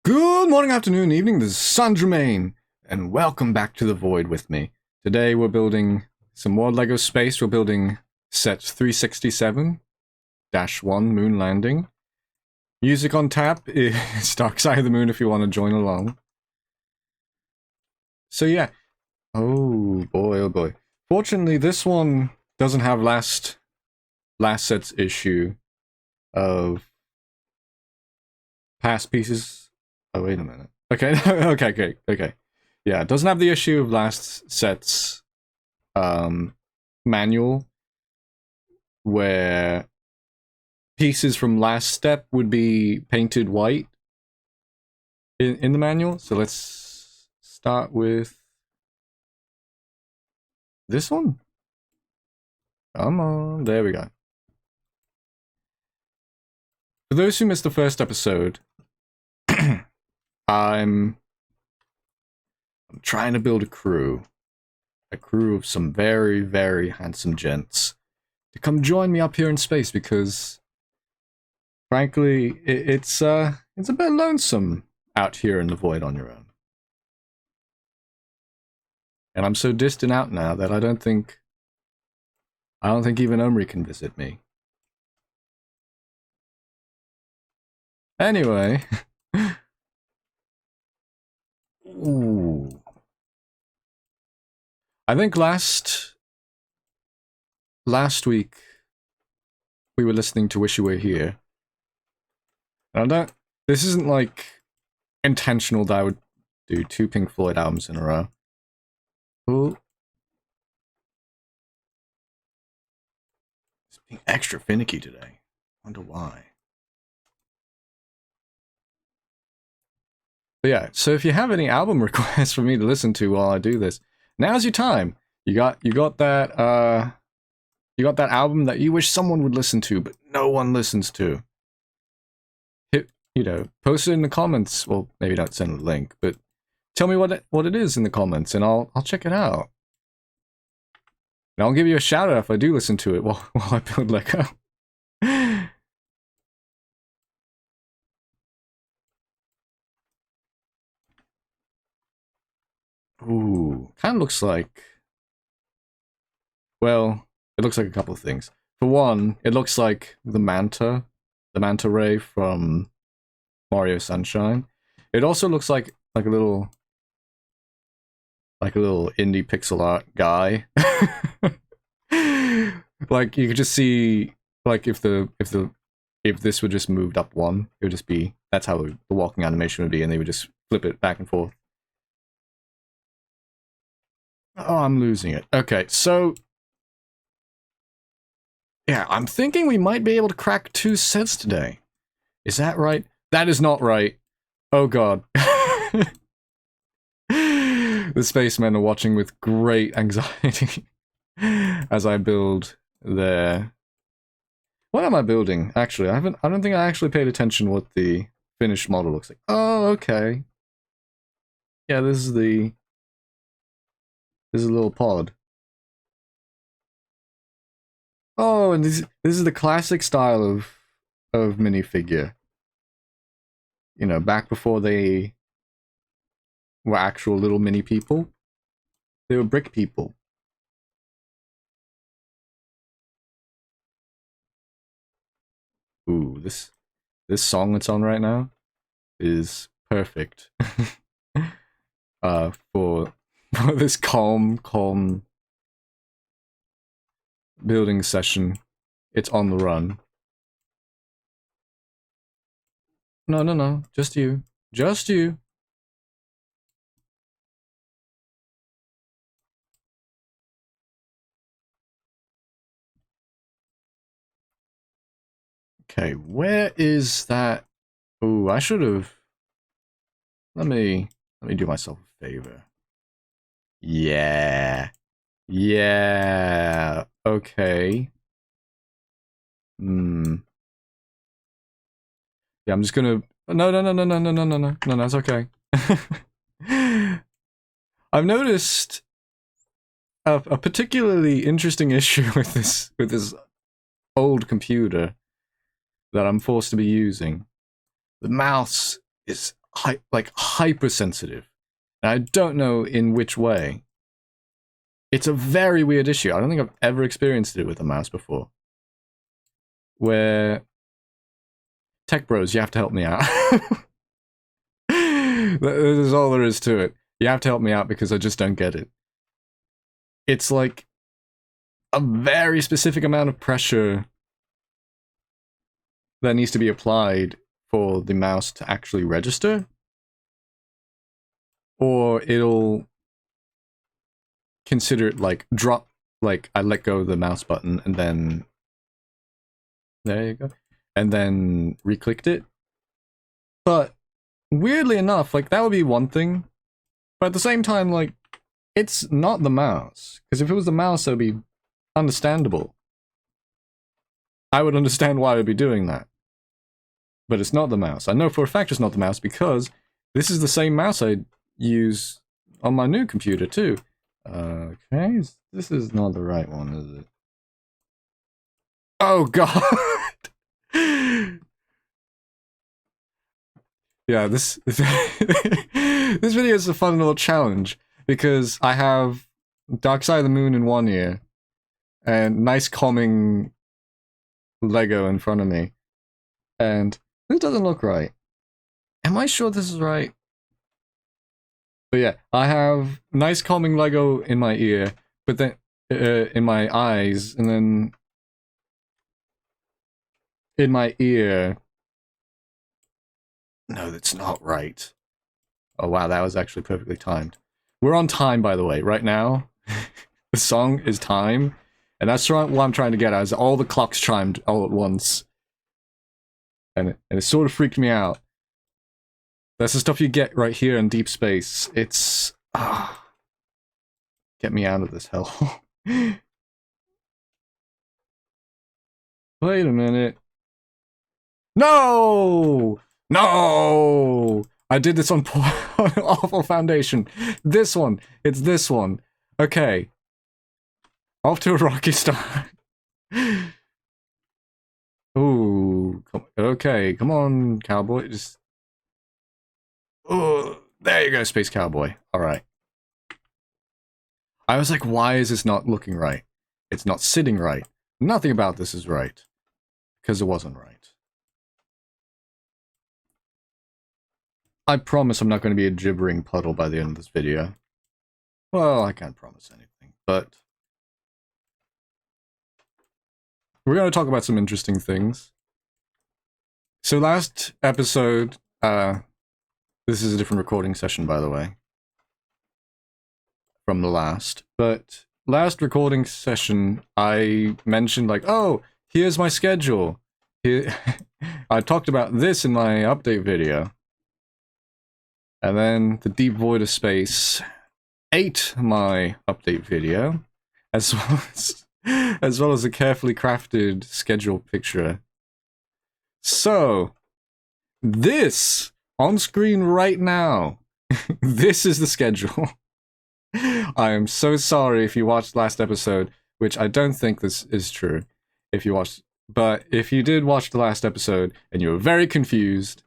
Good morning, afternoon, evening, this is Sandramain, and welcome back to the Void with me. Today we're building some more LEGO space. We're building set 367-1 Moon Landing. Music on tap is Dark Side of the Moon if you want to join along. So yeah. Oh boy, oh boy. Fortunately, this one doesn't have last set's issue of past pieces. Oh, wait a minute. Okay, okay. Yeah, it doesn't have the issue of last set's manual, where pieces from last step would be painted white in the manual. So let's start with this one. Come on, there we go. For those who missed the first episode, I'm trying to build a crew of some very, very handsome gents to come join me up here in space, because frankly, it's a bit lonesome out here in the void on your own. And I'm so distant out now that I don't think even Omri can visit me. Anyway, ooh. I think last week we were listening to Wish You Were Here. And this isn't like intentional that I would do 2 Pink Floyd albums in a row. Ooh. It's being extra finicky today. Wonder why. But yeah, so if you have any album requests for me to listen to while I do this, now's your time. You got that album that you wish someone would listen to, but no one listens to. Post it in the comments. Well, maybe don't send a link, but tell me what it is in the comments, and I'll check it out. And I'll give you a shout out if I do listen to it while I build Lego. Ooh, kind of looks like... Well, it looks like a couple of things. For one, it looks like the manta ray from Mario Sunshine. It also looks like a little indie pixel art guy. Like you could just see, like if this were just moved up one, it would just be, that's how the walking animation would be, and they would just flip it back and forth. Oh, I'm losing it. Okay, so yeah, I'm thinking we might be able to crack 2 sets today. Is that right? That is not right. Oh god. The spacemen are watching with great anxiety as I build their... What am I building? Actually, I don't think I actually paid attention what the finished model looks like. Oh, okay. Yeah, this is a little pod. Oh, and this is the classic style of minifigure. You know, back before they were actual little mini people. They were brick people. Ooh, this song that's on right now is perfect. For this calm building session. It's On the Run. No, just you. Just you. Okay, where is that? Ooh, I should have... Let me do myself a favor. Yeah. Yeah. Okay. Yeah, I'm just gonna... No, that's okay. I've noticed a particularly interesting issue with this old computer that I'm forced to be using. The mouse is like hypersensitive. And I don't know in which way. It's a very weird issue. I don't think I've ever experienced it with a mouse before. Where tech bros, you have to help me out. This is all there is to it. You have to help me out because I just don't get it. It's like a very specific amount of pressure that needs to be applied for the mouse to actually register. Or it'll consider it like drop, like I let go of the mouse button and then, there you go, and then re-clicked it. But weirdly enough, like that would be one thing, but at the same time, like it's not the mouse, because if it was the mouse, that would be understandable. I would understand why I would be doing that. But it's not the mouse. I know for a fact it's not the mouse because this is the same mouse I use on my new computer too. Okay, this is not the right one, is it? Oh god! Yeah, this this video is a fun little challenge because I have Dark Side of the Moon in one ear and nice calming Lego in front of me, and this doesn't look right. Am I sure this is right? But yeah, I have nice calming Lego in my ear, but then in my eyes, and then in my ear. No, that's not right. Oh wow, that was actually perfectly timed. We're on time, by the way, right now. The song is time, and that's what I'm trying to get at, is all the clocks chimed all at once. And it sort of freaked me out. That's the stuff you get right here in deep space. It's... get me out of this hell. Wait a minute. No! No! I did this on awful foundation. This one. It's this one. Okay. Off to a rocky start. Ooh. Okay, come on, cowboy. Just... Oh, there you go, Space Cowboy. Alright. I was like, why is this not looking right? It's not sitting right. Nothing about this is right. Because it wasn't right. I promise I'm not going to be a gibbering puddle by the end of this video. Well, I can't promise anything, but... we're going to talk about some interesting things. So last episode, this is a different recording session, by the way, from the last, but last recording session, I mentioned like, oh, here's my schedule. Here I talked about this in my update video. And then the deep void of space ate my update video, as well as a carefully crafted schedule picture. So, this on screen right now, this is the schedule. I am so sorry if you watched last episode, which I don't think this is true. If you watched, but if you did watch the last episode and you were very confused,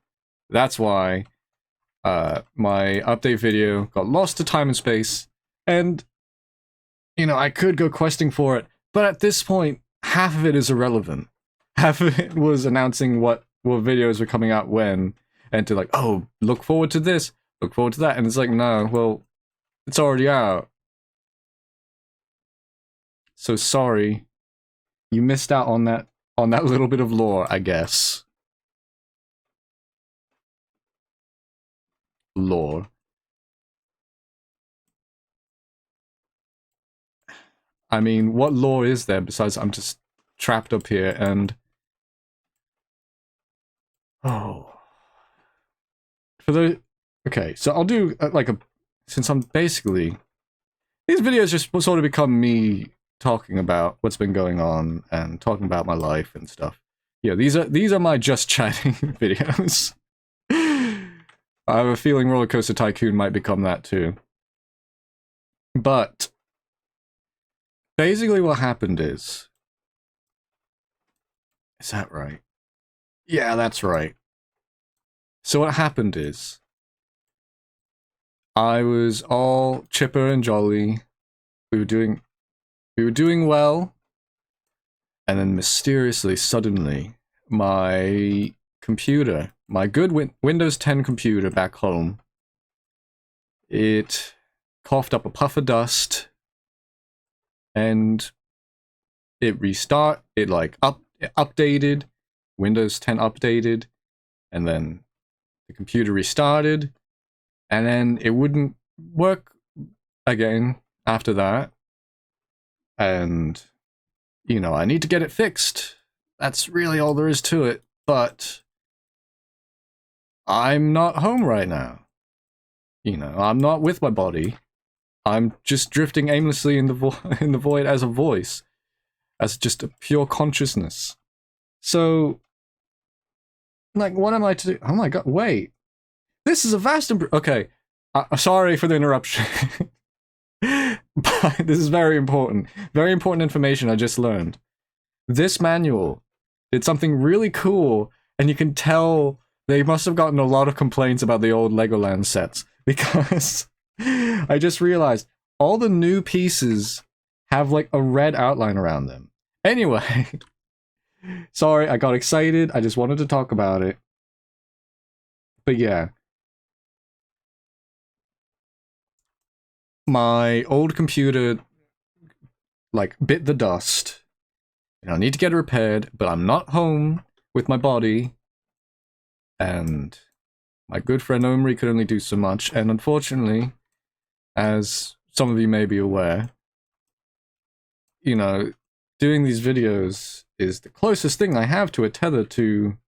that's why. My update video got lost to time and space, and, you know, I could go questing for it, but at this point, half of it is irrelevant. Half of it was announcing what videos were coming out when, and to like, oh, look forward to this, look forward to that, and it's like, no, well, it's already out. So sorry, you missed out on that little bit of lore, I guess. Lore. I mean, what lore is there besides I'm just trapped up here and... oh. For the... okay, so I'll do like a... since I'm basically... these videos just sort of become me talking about what's been going on and talking about my life and stuff. Yeah, these are my just chatting videos. I have a feeling Roller Coaster Tycoon might become that too. But basically what happened is that right? Yeah, that's right. So what happened is I was all chipper and jolly. We were doing well, and then mysteriously, suddenly, my computer, my good Windows 10 computer back home, it coughed up a puff of dust, and it updated, Windows 10 updated, and then the computer restarted, and then it wouldn't work again after that. And, you know, I need to get it fixed. That's really all there is to it. But I'm not home right now. You know, I'm not with my body. I'm just drifting aimlessly in the void as a voice, as just a pure consciousness. So, like, what am I to do? Oh my god, wait. This is a vast okay, sorry for the interruption. But this is very important information I just learned. This manual did something really cool, and you can tell they must have gotten a lot of complaints about the old Legoland sets, because I just realized all the new pieces have like a red outline around them. Anyway, sorry, I got excited. I just wanted to talk about it. But yeah. My old computer, like, bit the dust. And I need to get it repaired, but I'm not home with my body. And my good friend Omri could only do so much. And unfortunately, as some of you may be aware, you know, doing these videos is the closest thing I have to a tether to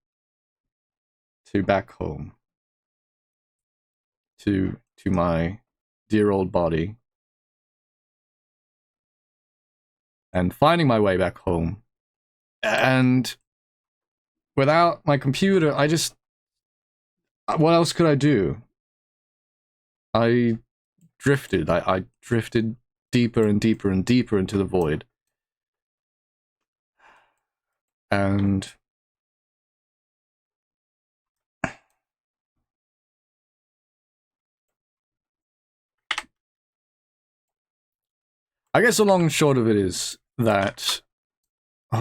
back home. To my dear old body. And finding my way back home. And without my computer, I just... What else could I do? I drifted. I drifted deeper and deeper and deeper into the void. And... I guess the long and short of it is that... that.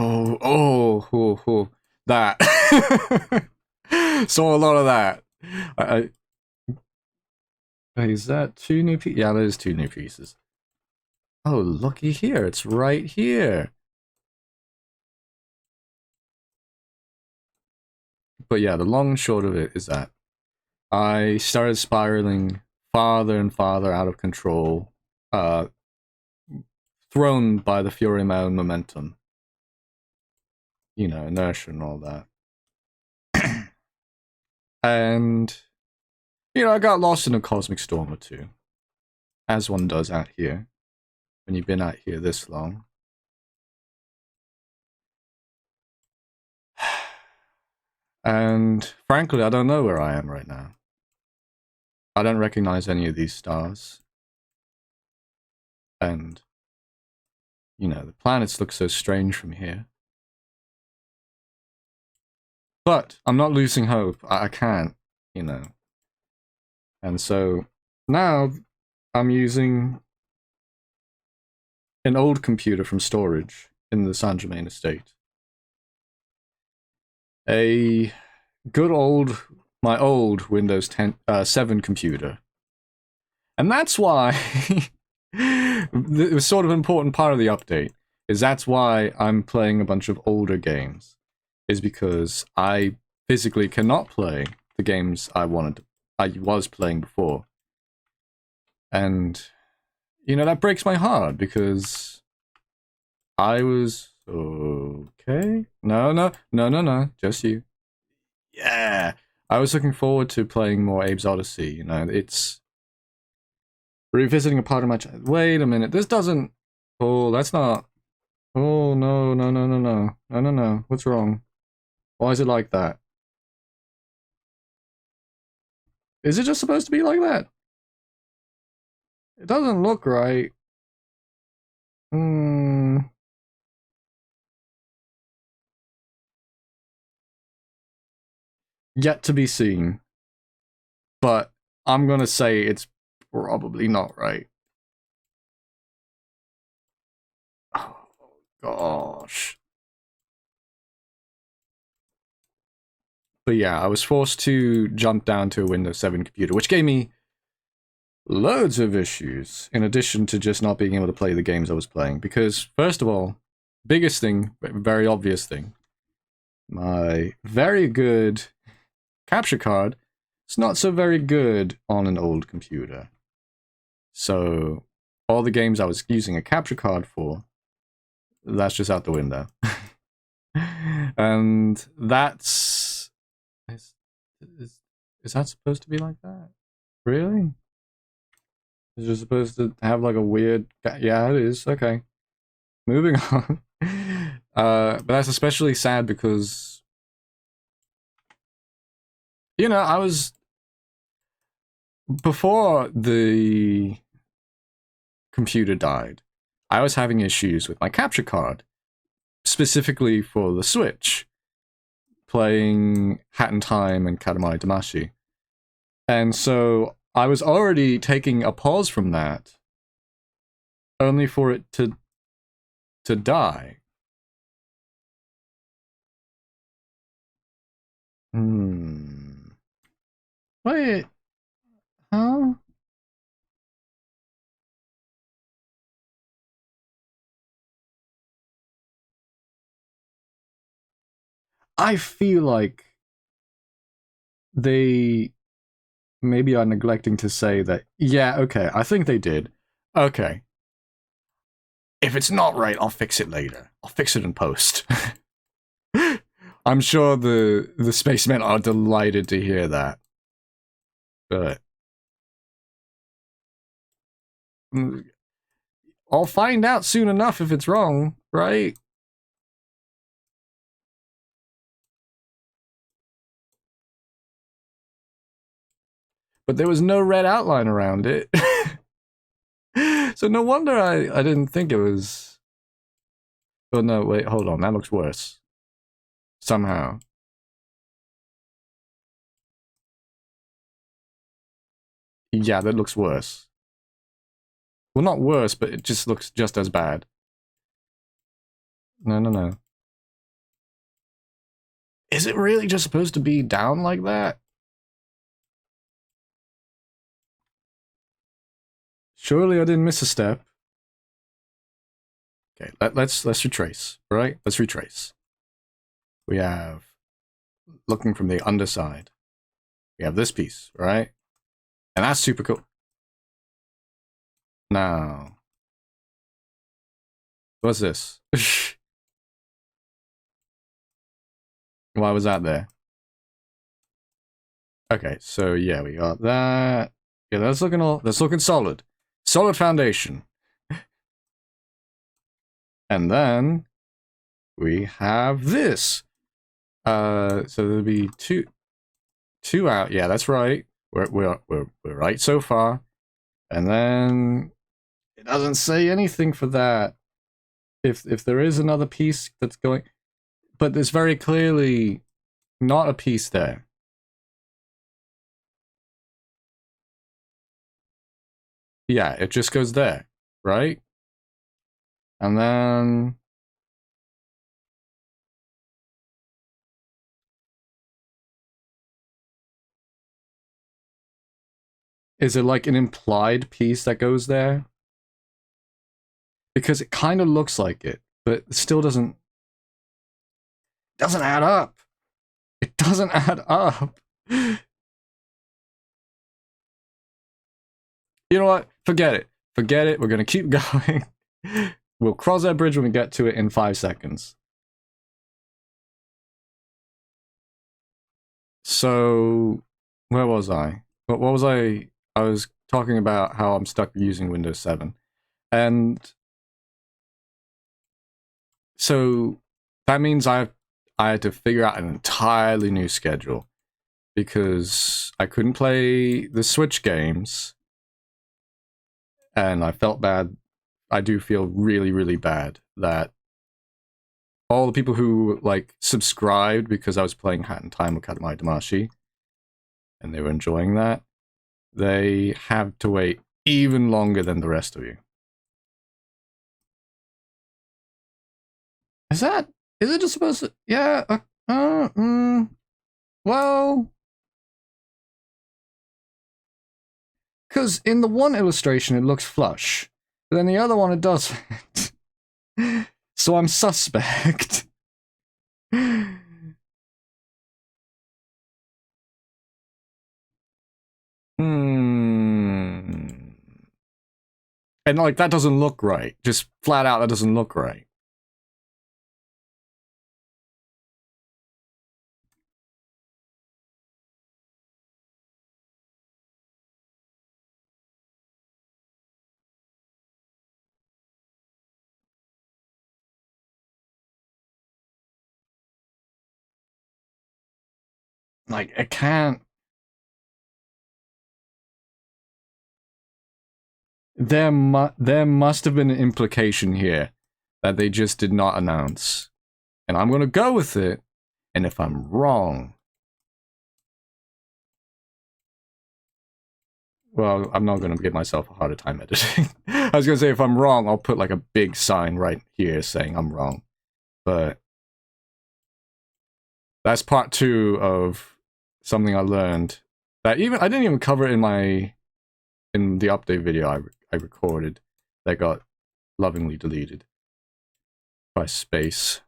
Saw a lot of that. Is that 2 new pieces? Yeah, there's 2 new pieces. Oh, looky here. It's right here. But yeah, the long and short of it is that I started spiraling farther and farther out of control, thrown by the fury of my own momentum. You know, inertia and all that. And, you know, I got lost in a cosmic storm or two. As one does out here, when you've been out here this long. And, frankly, I don't know where I am right now. I don't recognize any of these stars. And, you know, the planets look so strange from here. But I'm not losing hope. I can't, you know. And so now I'm using an old computer from storage in the Saint Germain estate. A good old, my old Windows 7 computer. And that's why it was sort of an important part of the update, is that's why I'm playing a bunch of older games. Is because I physically cannot play the games I was playing before. And, you know, that breaks my heart, because I was... Okay? No, just you. Yeah! I was looking forward to playing more Abe's Odyssey, you know, it's... Revisiting a part of my... Wait a minute, this doesn't... Oh, that's not... Oh, no. What's wrong? Why is it like that? Is it just supposed to be like that? It doesn't look right. Yet to be seen. But I'm gonna say it's probably not right. Oh, gosh. But yeah, I was forced to jump down to a Windows 7 computer, which gave me loads of issues, in addition to just not being able to play the games I was playing. Because, first of all, biggest thing, very obvious thing, my very good capture card is not so very good on an old computer. So, all the games I was using a capture card for, that's just out the window. And that's... Is that supposed to be like that? Really? Is it supposed to have like a weird... Yeah, it is. Okay. Moving on. But that's especially sad because... You know, I was... Before the computer died, I was having issues with my capture card. Specifically for the Switch. Playing Hat in Time and Katamari Damacy. And so I was already taking a pause from that, only for it to die. Wait. Huh? I feel like they maybe are neglecting to say that, yeah, okay, I think they did. Okay. If it's not right, I'll fix it later. I'll fix it in post. I'm sure the spacemen are delighted to hear that. But I'll find out soon enough if it's wrong, right? But there was no red outline around it. So no wonder I didn't think it was... Oh no, wait, hold on, that looks worse. Somehow. Yeah, that looks worse. Well, not worse, but it just looks just as bad. No. Is it really just supposed to be down like that? Surely I didn't miss a step. Okay, let's retrace, right? Let's retrace. We have, looking from the underside, we have this piece, right? And that's super cool. Now, what's this? Why was that there? Okay, so yeah, we got that. Yeah, that's looking solid. Solid foundation. And then we have this. So there'll be two out. Yeah, that's right. We're right so far. And then it doesn't say anything for that. If there is another piece that's going, but there's very clearly not a piece there. Yeah, it just goes there, right? And then is it like an implied piece that goes there? Because it kind of looks like it, but it still doesn't add up. It doesn't add up. You know what? Forget it. Forget it. We're going to keep going. We'll cross that bridge when we get to it in 5 seconds. So, where was I? What was I? I was talking about how I'm stuck using Windows 7. And so that means I had to figure out an entirely new schedule because I couldn't play the Switch games. And I felt bad. I do feel really, really bad that all the people who like subscribed because I was playing Hat in Time with Katamari Damacy and they were enjoying that, they have to wait even longer than the rest of you. Is it just supposed to, yeah, well, because in the one illustration it looks flush, but then the other one it doesn't. So I'm suspect. And like, that doesn't look right. Just flat out, that doesn't look right. Like, it can't. There must have been an implication here that they just did not announce. And I'm gonna go with it, and if I'm wrong, well, I'm not gonna give myself a harder time editing. I was gonna say, if I'm wrong, I'll put like a big sign right here saying I'm wrong. But that's part 2 of something I learned that I didn't even cover it in the update video I recorded that got lovingly deleted by space.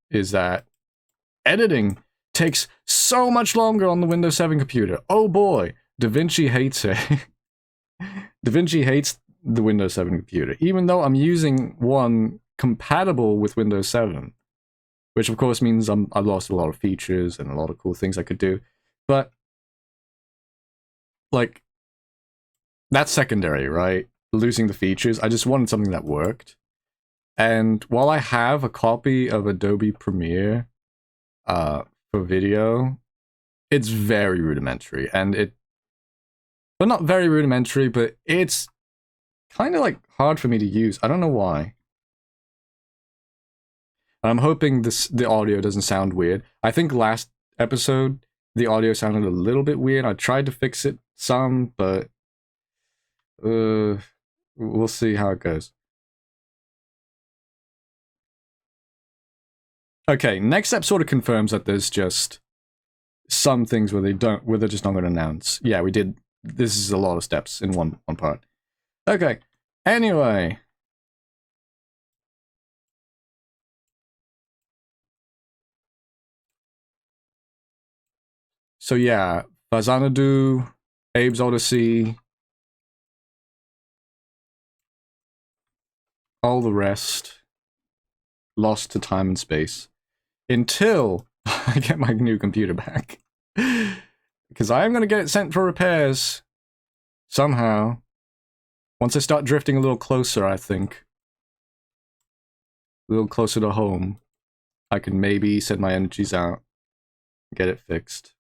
Is that editing takes so much longer on the Windows 7 computer. Oh boy, DaVinci hates it. DaVinci hates the Windows 7 computer, even though I'm using one compatible with Windows 7, which of course means I lost a lot of features and a lot of cool things I could do. But like, that's secondary, right? Losing the features. I just wanted something that worked. And while I have a copy of Adobe Premiere for video, it's very rudimentary, and well, not very rudimentary, but it's kind of like hard for me to use. I don't know why. I'm hoping the audio doesn't sound weird. I think last episode the audio sounded a little bit weird. I tried to fix it some, but we'll see how it goes. Okay, next step sort of confirms that there's just some things where they're just not going to announce. Yeah, we did. This is a lot of steps in one part. Okay. Anyway. So yeah, Fazanadu, Abe's Odyssey, all the rest, lost to time and space. Until I get my new computer back. Because I am going to get it sent for repairs. Somehow. Once I start drifting a little closer, I think. A little closer to home. I can maybe send my energies out. Get it fixed.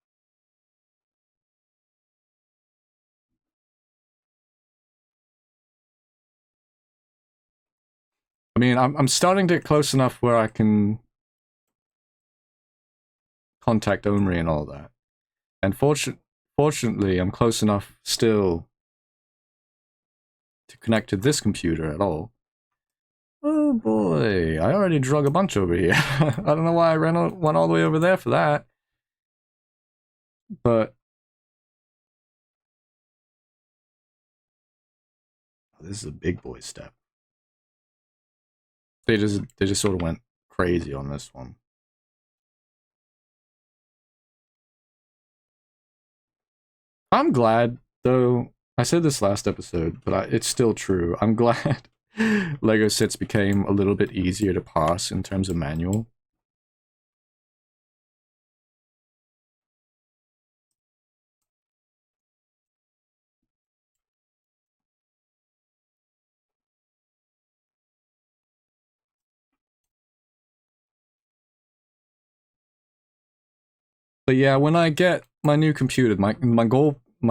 I mean, I'm starting to get close enough where I can contact Omri and all that. And fortunately, I'm close enough still to connect to this computer at all. Oh boy, I already drug a bunch over here. I don't know why I went all the way over there for that. But this is a big boy step. They just sort of went crazy on this one. I'm glad, though. I said this last episode, but it's still true. I'm glad Lego sets became a little bit easier to parse in terms of manual. But yeah, when I get my new computer, my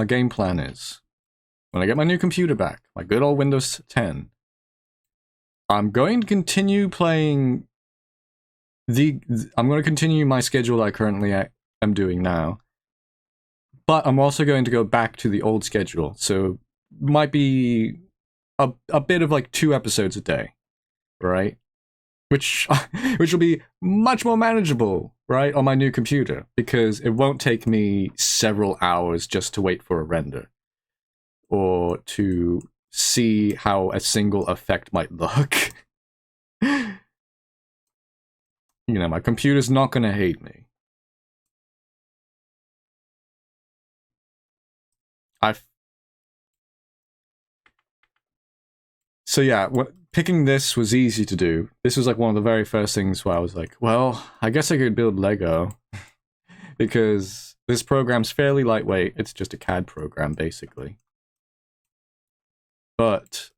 game plan is, when I get my new computer back, my good old Windows 10, I'm going to continue playing I'm going to continue my schedule I currently am doing now. But I'm also going to go back to the old schedule. So might be a bit of like 2 episodes a day, right? Which which will be much more manageable, right, on my new computer, because it won't take me several hours just to wait for a render or to see how a single effect might look. You know, my computer's not gonna hate me. So yeah, picking this was easy to do. This was like one of the very first things where I was like, well, I guess I could build Lego because this program's fairly lightweight. It's just a CAD program, basically. But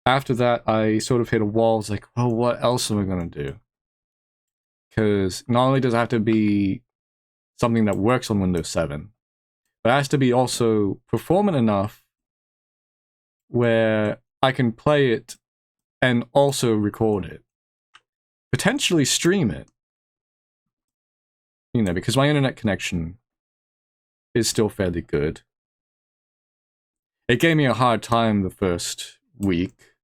after that, I sort of hit a wall. I was like, well, what else am I going to do? Because not only does it have to be something that works on Windows 7, but it has to be also performant enough where I can play it and also record it. Potentially stream it. You know, because my internet connection is still fairly good. It gave me a hard time the first week,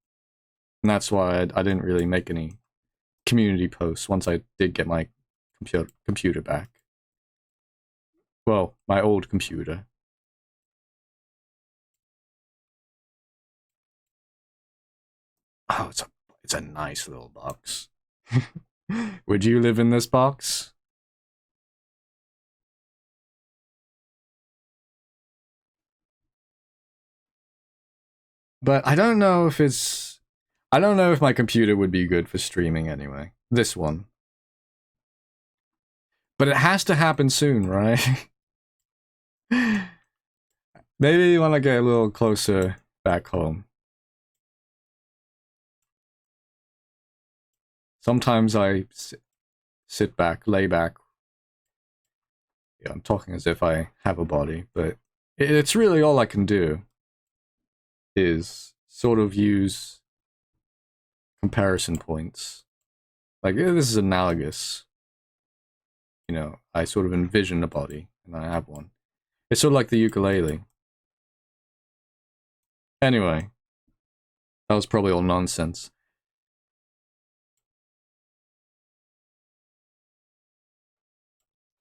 and that's why I didn't really make any community posts once I did get my computer back. Well, my old computer. Oh, it's a nice little box. Would you live in this box? But I don't know if it's... I don't know if my computer would be good for streaming anyway. This one. But it has to happen soon, right? Maybe when I get a little closer back home. Sometimes I sit back, lay back. Yeah, I'm talking as if I have a body, but it's really all I can do is sort of use comparison points. Like, this is analogous. You know, I sort of envision a body, and I have one. It's sort of like the ukulele. Anyway, that was probably all nonsense.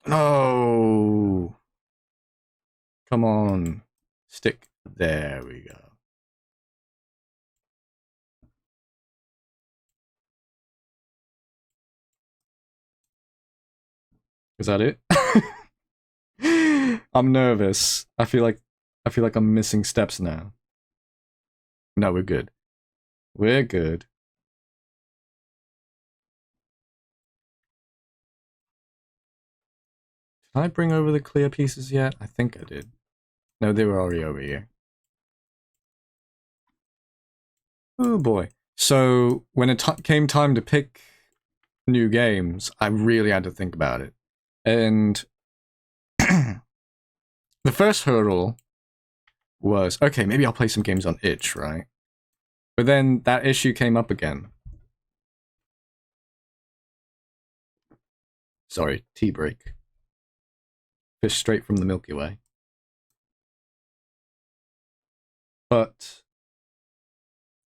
No! Come on. Stick. There we go. Is that it? I'm nervous. I feel like I'm missing steps now. No, we're good. We're good. Did I bring over the clear pieces yet? I think I did. No, they were already over here. Oh boy. So when it came time to pick new games, I really had to think about it. And the first hurdle was, okay, maybe I'll play some games on itch, right? But then that issue came up again. Sorry, tea break. Fish straight from the Milky Way. But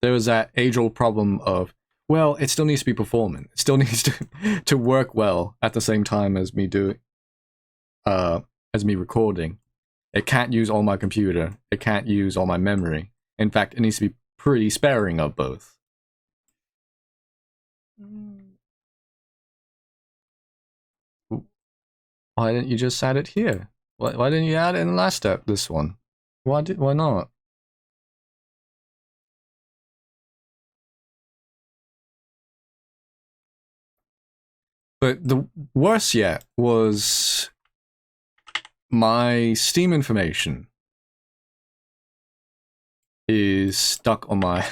there was that age-old problem of, well, it still needs to be performant. It still needs to work well at the same time as me as me recording. It can't use all my computer. It can't use all my memory. In fact, it needs to be pretty sparing of both. Why didn't you just add it here? Why didn't you add it in the last step, this one? Why not? But the worst yet was my Steam information is stuck on my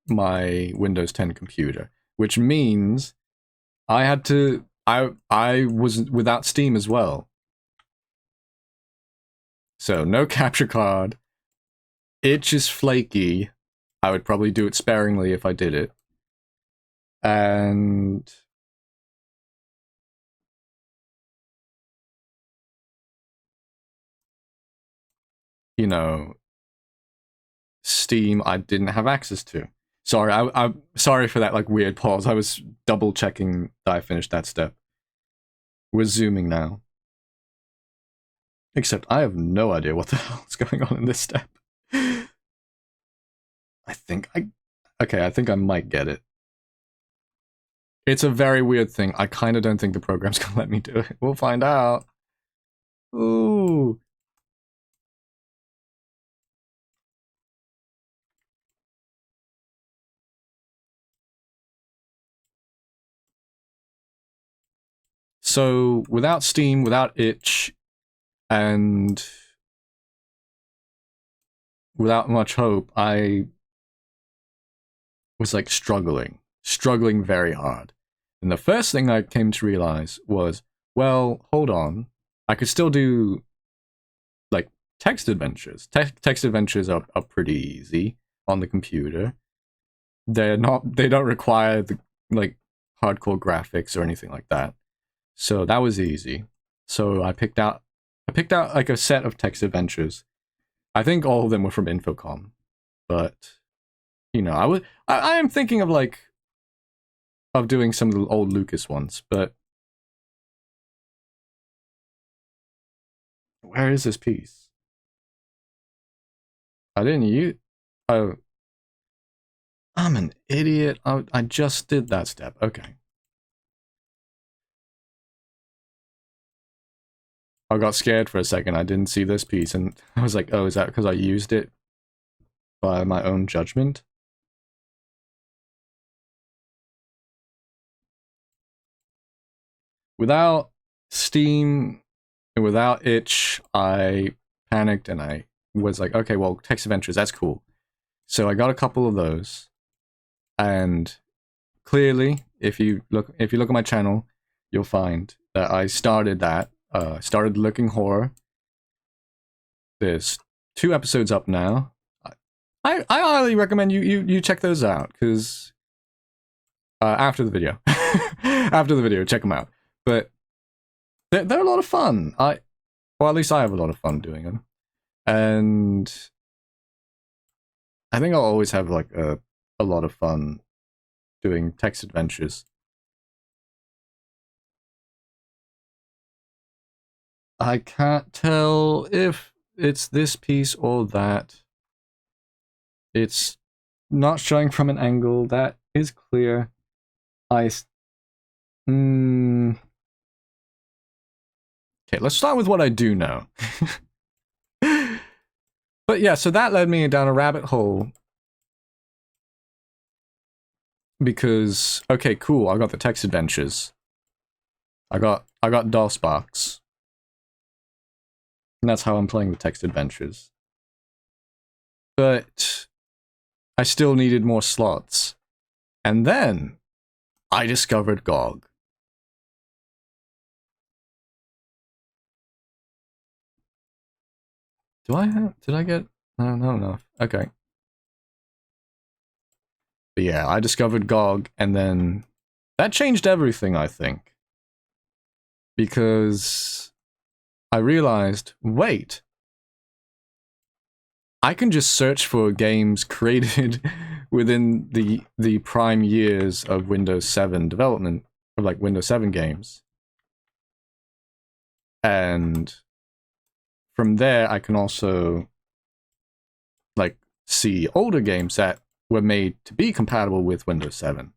my Windows 10 computer, which means I had to I was without Steam as well. So no capture card. Itch is flaky. I would probably do it sparingly if I did it. And you know, Steam I didn't have access to. Sorry, I'm sorry for that like weird pause. I was double checking that I finished that step. We're zooming now. Except I have no idea what the hell is going on in this step. I think I might get it. It's a very weird thing. I kind of don't think the program's gonna let me do it. We'll find out. Ooh. So without Steam, without itch, and without much hope, I was like struggling very hard. And the first thing I came to realize was, well, hold on, I could still do like text adventures. Text adventures are pretty easy on the computer. They don't require the like hardcore graphics or anything like that. So that was easy. So I picked out like a set of text adventures. I think all of them were from Infocom, but you know, I am thinking of like of doing some of the old Lucas ones, but where is this piece? I didn't use. Oh, I'm an idiot. I just did that step. Okay. I got scared for a second. I didn't see this piece, and I was like, oh, is that because I used it by my own judgment? Without Steam, without itch, I panicked and I was like, okay, well, text adventures, that's cool. So I got a couple of those, and clearly, if you look at my channel, you'll find that I started that. Started Looking Horror. There's 2 episodes up now. I highly recommend you check those out, because after the video, check them out. But they're a lot of fun. Well, at least I have a lot of fun doing them, and I think I'll always have like a lot of fun doing text adventures. I can't tell if it's this piece or that. It's not showing from an angle. That is clear. Okay, let's start with what I do know. But yeah, so that led me down a rabbit hole. Because, okay, cool, I got the text adventures. I got DOSBox. And that's how I'm playing the text adventures. But I still needed more slots. And then I discovered GOG. Did I get, no. Okay. But yeah, I discovered GOG, and then that changed everything, I think. Because I realized, wait, I can just search for games created within the prime years of Windows 7 development, of like Windows 7 games. And from there, I can also like see older games that were made to be compatible with Windows 7.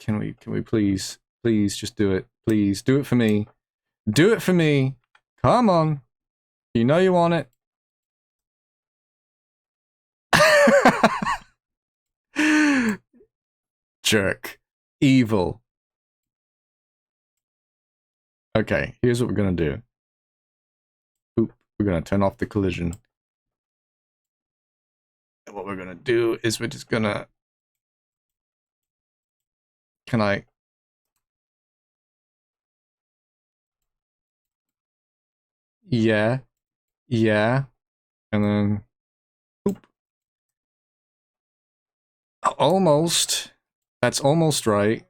Can we please just do it? Please do it for me. Do it for me. Come on. You know you want it. Jerk. Evil. Okay, here's what we're gonna do. Oop, we're gonna turn off the collision. And what we're gonna do is we're just gonna... Can I... Yeah. Yeah. And then... Oop. Almost. That's almost right.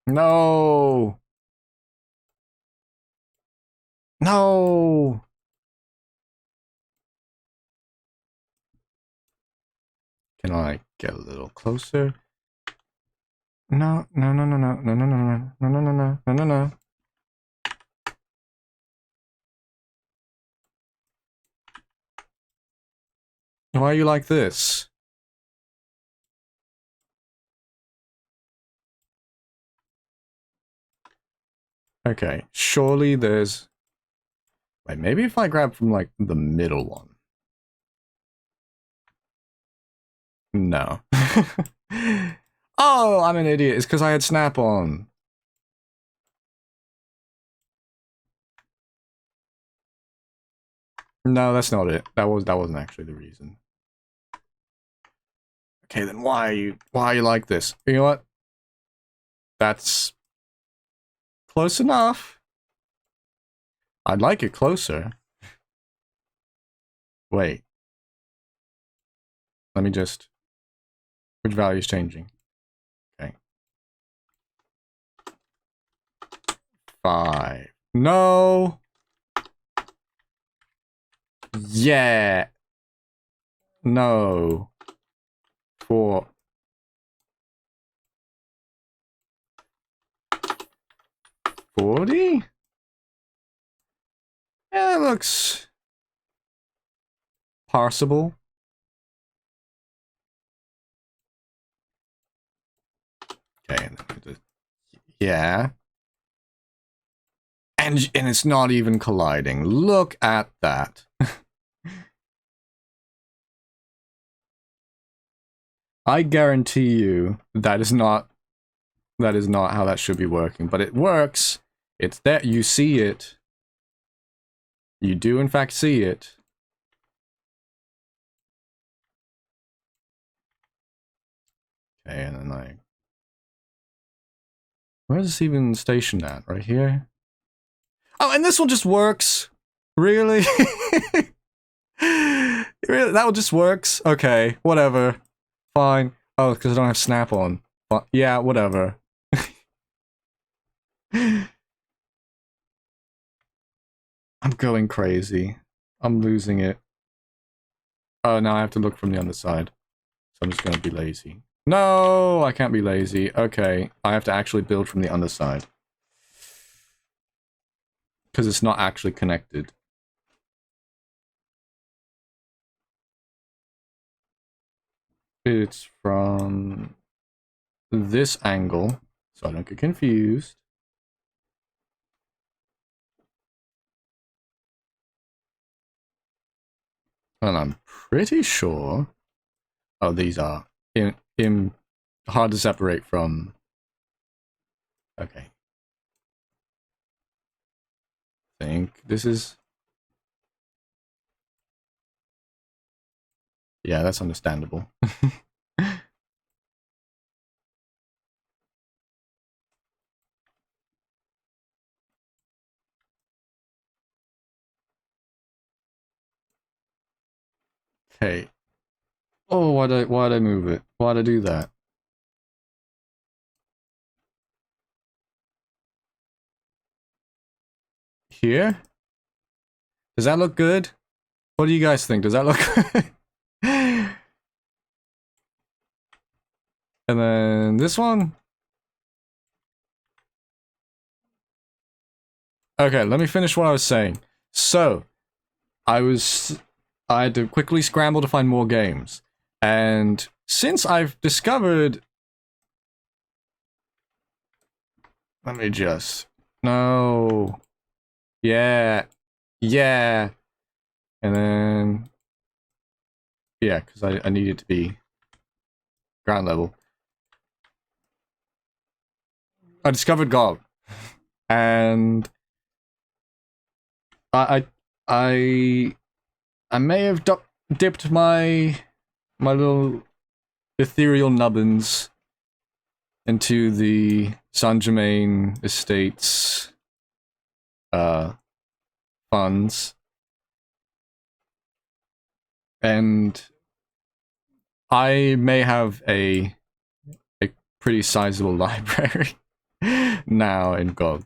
No! No! Can I get a little closer? No, no, no, no, no, no, no, no, no, no, no, no, no, no, no, no. Why are you like this? Okay, surely there's... Wait, maybe if I grab from, like, the middle one. No. Oh, I'm an idiot. It's because I had snap on. No, that's not it. That wasn't actually the reason. Okay, then why are you like this? You know what? That's close enough. I'd like it closer. Wait. Let me just... Which value is changing? Okay. 5. No! Yeah! No. 4. 40? Yeah, it looks... parsable. Okay, and then yeah. And it's not even colliding. Look at that. I guarantee you that is not how that should be working, but it works. It's there. You see it. You do in fact see it. Okay, and then like, where is this even stationed at? Right here? Oh, and this one just works. Really? Really? That one just works? Okay, whatever. Fine. Oh, because I don't have snap on. But yeah, whatever. I'm going crazy. I'm losing it. Oh, now I have to look from the underside. So I'm just gonna be lazy. No, I can't be lazy. Okay, I have to actually build from the underside. Because it's not actually connected. It's from this angle, so I don't get confused. And I'm pretty sure... Oh, these are hard to separate from... Okay. I think this is... Yeah, that's understandable. Okay. Oh, why'd I move it? Why'd I do that? Here? Does that look good? What do you guys think? Does that look good? And then this one? Okay, let me finish what I was saying. So, I had to quickly scramble to find more games. And since I've discovered... Let me just... No. Yeah. Yeah. And then... Yeah, because I need it to be ground level. I discovered GOG. And... I may have dipped my little ethereal nubbins into the Saint Germain Estates funds, and I may have a pretty sizable library now in GOG.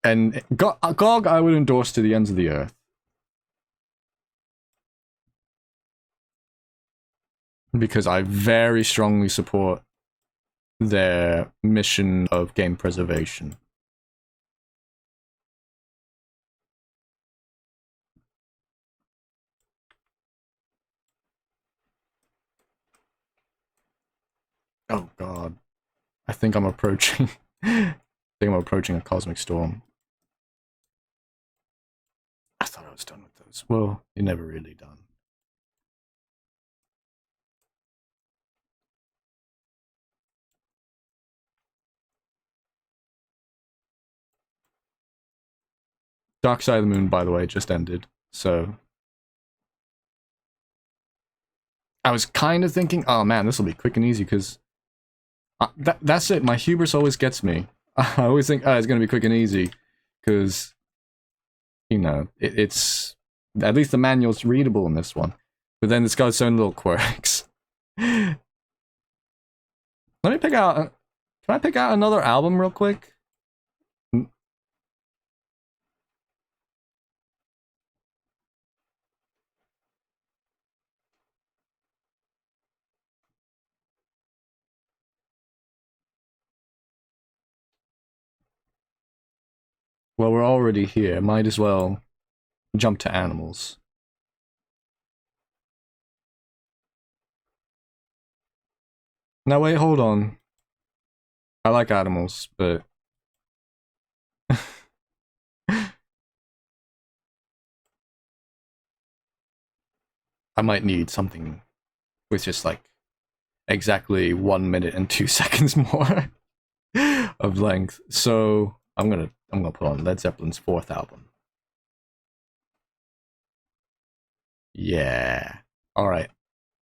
And GOG I would endorse to the ends of the earth. Because I very strongly support their mission of game preservation. Oh god. I think I'm approaching a cosmic storm. I thought I was done with those. Well, you're never really done. Dark Side of the Moon, by the way, just ended, so I was kind of thinking, oh man, this will be quick and easy, because that's it, my hubris always gets me. I always think, oh, it's going to be quick and easy, because, you know, it's, at least the manual's readable in this one, but then it's got its own little quirks. Let me pick out, can I pick out another album real quick? Well, we're already here, might as well jump to animals. Now wait, hold on. I like animals, but I might need something with just like exactly 1 minute and 2 seconds more of length. So I'm gonna put on Led Zeppelin's 4th album. Yeah. All right.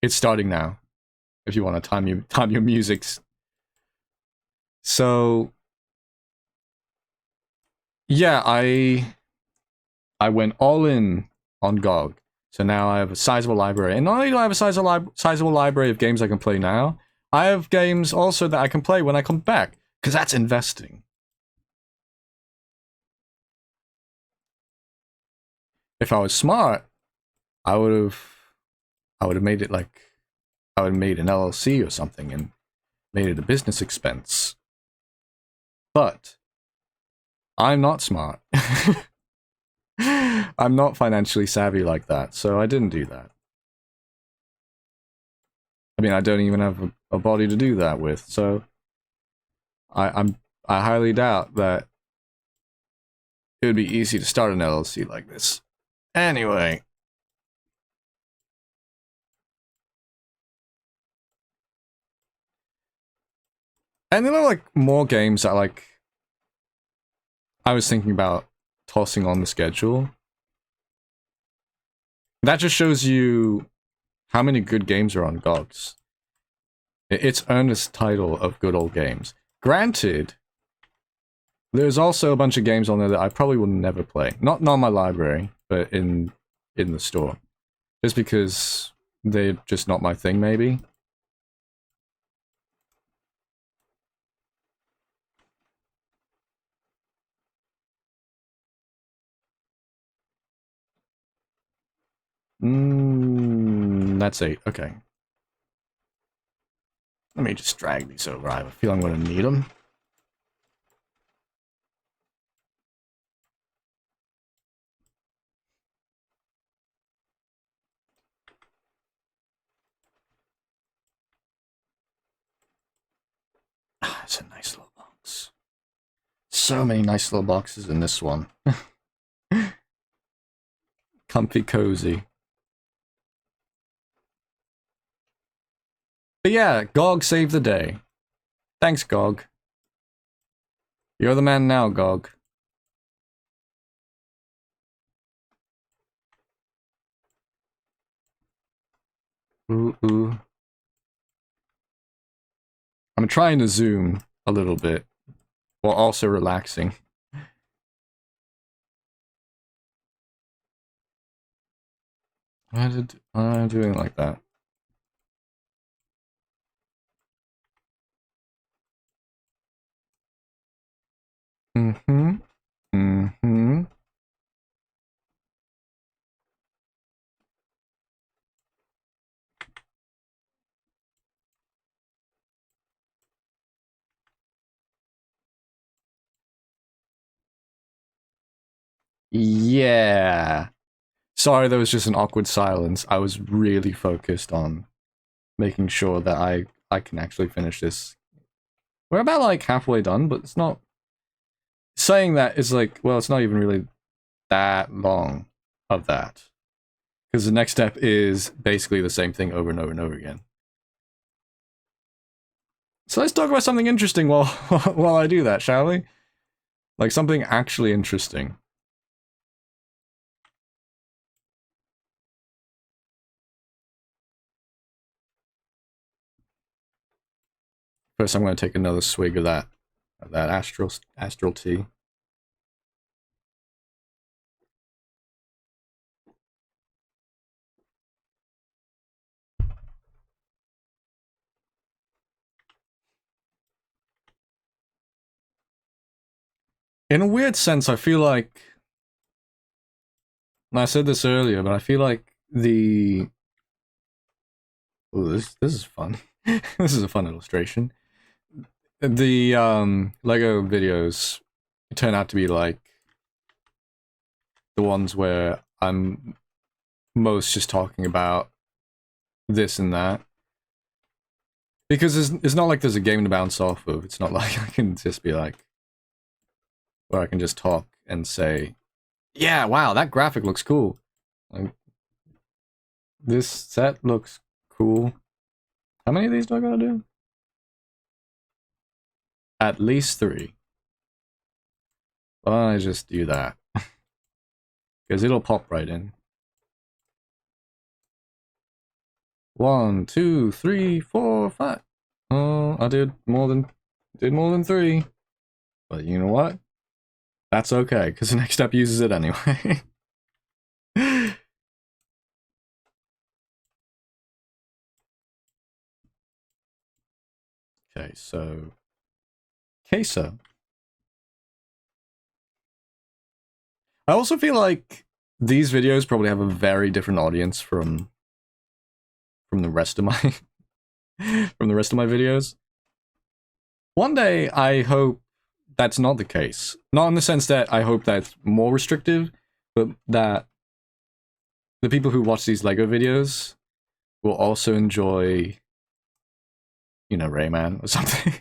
It's starting now. If you want to time your musics. So yeah, I went all in on GOG. So now I have a sizable library. And not only do I have a sizable library of games I can play now, I have games also that I can play when I come back. Because that's investing. If I was smart, I would have made it like, I would have made an LLC or something and made it a business expense. But I'm not smart. I'm not financially savvy like that, so I didn't do that. I mean, I don't even have a body to do that with, so I highly doubt that it would be easy to start an LLC like this. Anyway. And there are like more games that like I was thinking about tossing on the schedule. That just shows you how many good games are on GOGs. It's earned its title of good old games. Granted, there's also a bunch of games on there that I probably will never play. Not in my library, but in the store. Just because they're just not my thing, maybe. That's 8. Okay. Let me just drag these over. I have a feeling I'm going to need them. It's a nice little box. So many nice little boxes in this one. Comfy cozy. But yeah, GOG saved the day. Thanks, GOG. You're the man now, GOG. Ooh. I'm trying to zoom a little bit, while also relaxing. Why am I doing like that? Yeah. Sorry, there was just an awkward silence. I was really focused on making sure that I can actually finish this. We're about like halfway done, but it's not. Saying that is like, well, it's not even really that long of that. Because the next step is basically the same thing over and over and over again. So let's talk about something interesting while while I do that, shall we? Like something actually interesting. First, I'm going to take another swig of that astral tea. In a weird sense, I feel like, and I said this earlier, but I feel like the this is fun. This is a fun illustration. The Lego videos turn out to be like the ones where I'm most just talking about this and that. Because it's not like there's a game to bounce off of. It's not like I can just be like, where I can just talk and say, yeah, wow, that graphic looks cool. Like, this set looks cool. How many of these do I gotta do? At least 3. Why don't I just do that? Because it'll pop right in. 1, 2, 3, 4, 5. Oh, I did more than 3. But you know what? That's okay, because the next step uses it anyway. Okay, so queso. I also feel like these videos probably have a very different audience from the rest of my videos. One day I hope that's not the case. Not in the sense that I hope that's more restrictive, but that the people who watch these Lego videos will also enjoy, you know, Rayman or something.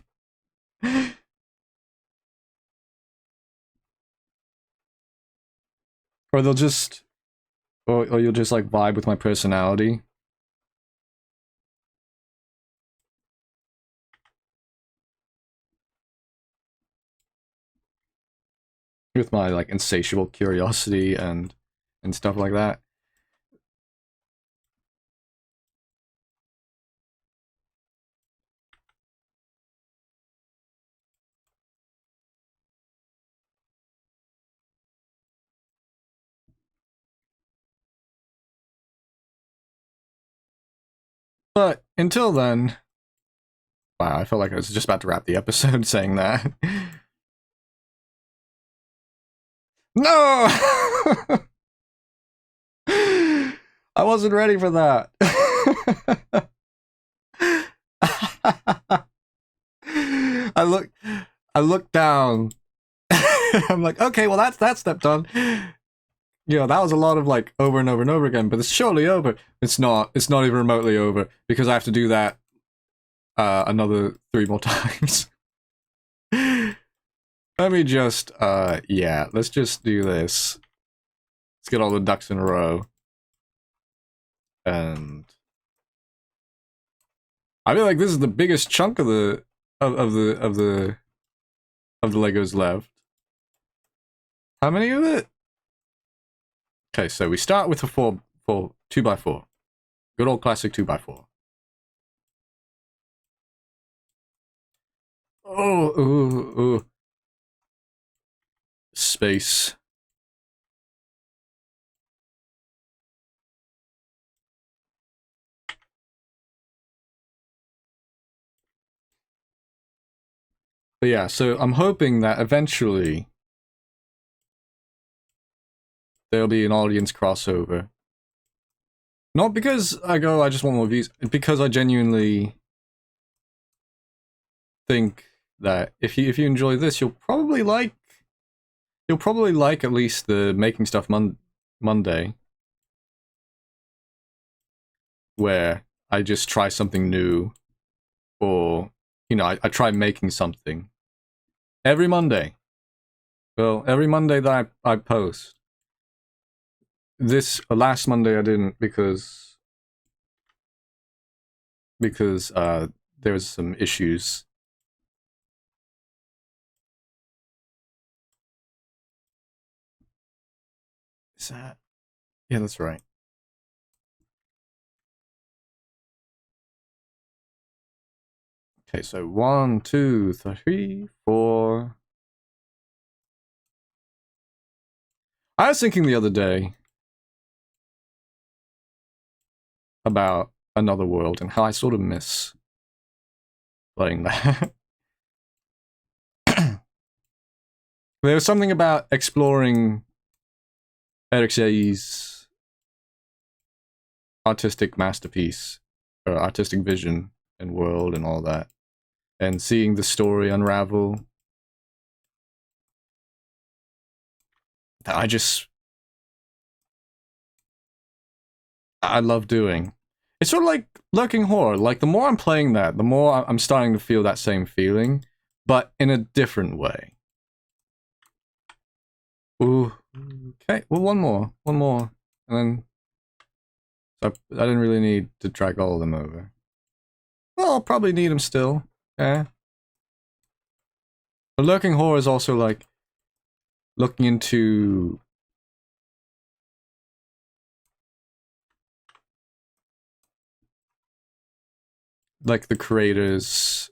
Or they'll just, or you'll just like vibe with my personality. With my like insatiable curiosity and stuff like that. But until then, wow, I felt like I was just about to wrap the episode saying that. No! I wasn't ready for that. I look down. I'm like, okay, well that's step done. You know, that was a lot of like over and over and over again, but it's surely over. It's not even remotely over because I have to do that another 3 more times. Let me just yeah, let's just do this. Let's get all the ducks in a row. And I feel like this is the biggest chunk of the Legos left. How many of it? Okay, so we start with a 2x4. Good old classic 2x4. Oh, ooh, ooh. Space. But yeah, so I'm hoping that eventually there'll be an audience crossover. Not because I just want more views, because I genuinely think that if you enjoy this, you'll probably like You'll probably like at least the Making Stuff Monday, where I just try something new, or, you know, I try making something. Every Monday. Well, every Monday that I post. This, last Monday I didn't because there was some issues. Is that? Yeah, that's right. Okay, so 1, 2, 3, 4. I was thinking the other day about Another World and how I sort of miss playing that. There was something about exploring Eric's artistic masterpiece, or artistic vision and world and all that, and seeing the story unravel. That I love doing. It's sort of like Lurking Horror. Like, the more I'm playing that, the more I'm starting to feel that same feeling, but in a different way. Ooh. Okay, well, one more, and then so I didn't really need to drag all of them over. Well, I'll probably need them still. Yeah. But Lurking Horror is also like looking into like the creators,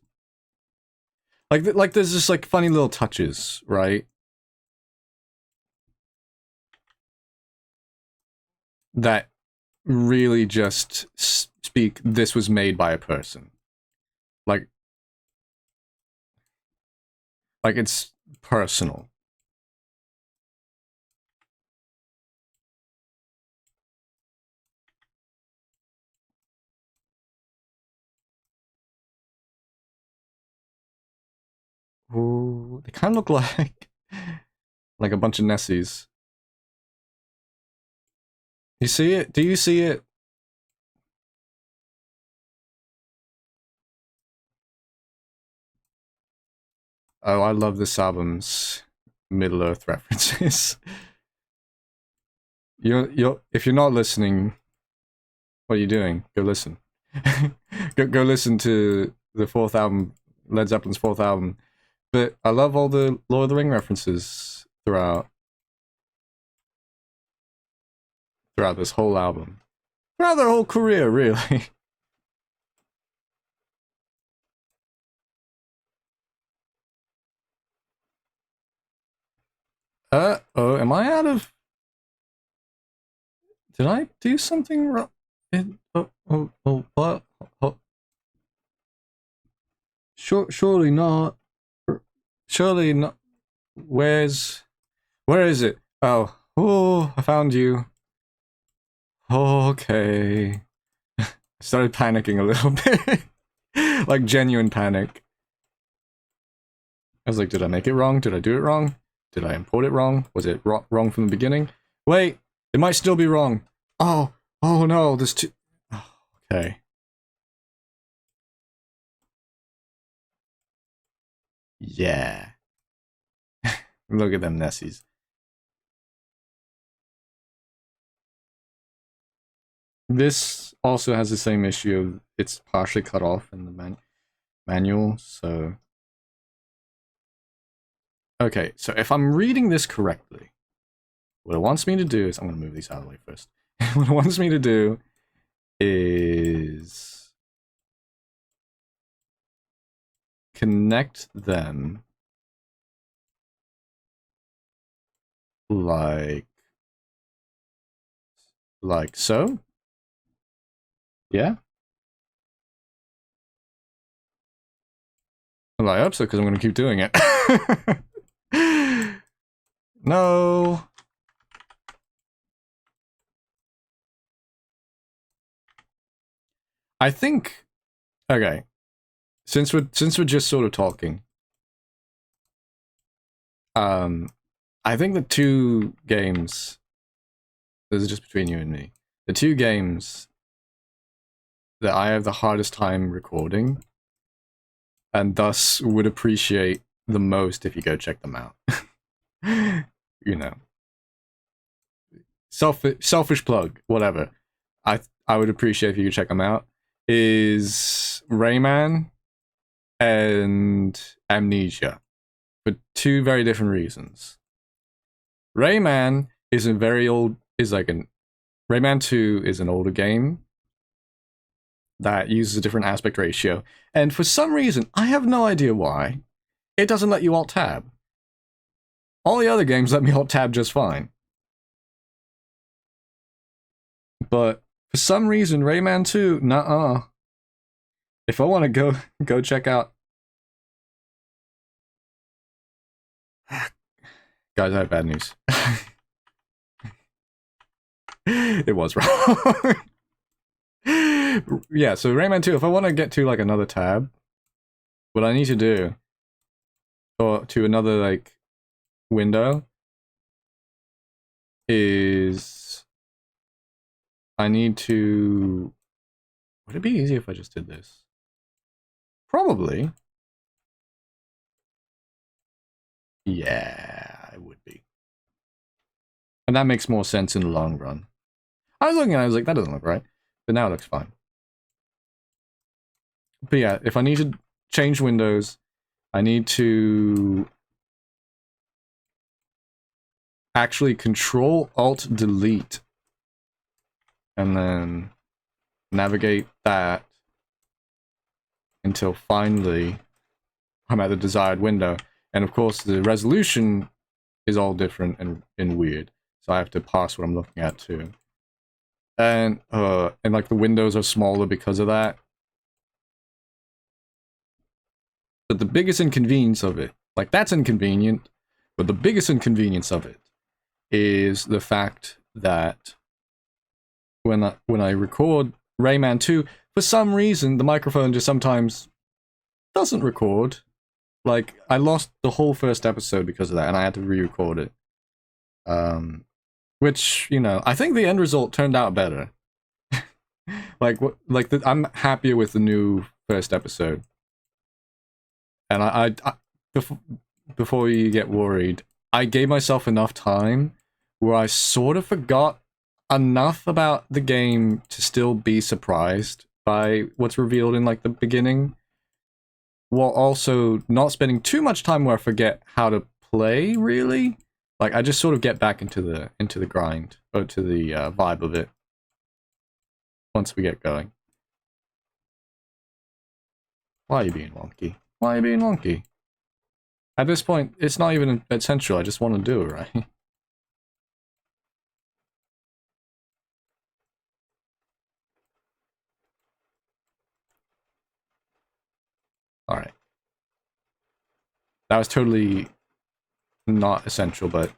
like there's just like funny little touches, right? That really just speak, this was made by a person. Like it's personal. Ooh, they kind of look like a bunch of Nessies. You see it? Do you see it? Oh, I love this album's Middle Earth references. If you're not listening, what are you doing? Go listen. go listen to the fourth album, Led Zeppelin's fourth album. But I love all the Lord of the Ring references throughout this whole album. Throughout their whole career, really. Oh, am I out of... Did I do something wrong? What? Oh. Surely not. Surely not. Where is it? Oh, I found you. Okay. I started panicking a little bit. Like genuine panic. I was like, did I make it wrong? Did I do it wrong? Did I import it wrong? Was it wrong from the beginning? Wait, it might still be wrong. Oh no, there's two. Oh, okay. Yeah. Look at them Nessies. This also has the same issue. It's partially cut off in the manual, so... Okay, so if I'm reading this correctly, what it wants me to do is... I'm going to move these out of the way first. What it wants me to do is... connect them like so. Yeah. Well, I hope so, because I'm going to keep doing it. No. I think... Okay. Since we're just sort of talking, I think the two games, this is just between you and me, the two games that I have the hardest time recording, and thus would appreciate the most if you go check them out. You know. Selfish plug, whatever. I would appreciate if you could check them out. Is Rayman and Amnesia, for two very different reasons. Rayman is a very old, Rayman 2 is an older game that uses a different aspect ratio, and for some reason, I have no idea why, it doesn't let you alt-tab. All the other games let me alt-tab just fine. But for some reason, Rayman 2, nuh-uh. If I want to go check out... Guys, I have bad news. It was wrong. Yeah, so Rayman 2, if I want to get to, like, another tab, what I need to do, or to another, like, window, is... I need to... Would it be easy if I just did this? Probably. Yeah, it would be. And that makes more sense in the long run. I was looking at it, I was like, that doesn't look right. But now it looks fine. But yeah, if I need to change windows, I need to actually Control-Alt-Delete and then navigate that until finally I'm at the desired window. And of course, the resolution is all different and weird, so I have to pass what I'm looking at too. And like the windows are smaller because of that. But the biggest inconvenience of it, like that's inconvenient, but the biggest inconvenience of it is the fact that when I record Rayman 2, for some reason the microphone just sometimes doesn't record. Like, I lost the whole first episode because of that, and I had to re-record it. Which, you know, I think the end result turned out better. I'm happier with the new first episode. And before you get worried, I gave myself enough time where I sort of forgot enough about the game to still be surprised by what's revealed in, like, the beginning, while also not spending too much time where I forget how to play, really. Like, I just sort of get back into the grind, or to the vibe of it, once we get going. Why are you being wonky? Why are you being wonky? At this point, it's not even essential, I just want to do it, right? Alright. That was totally not essential, but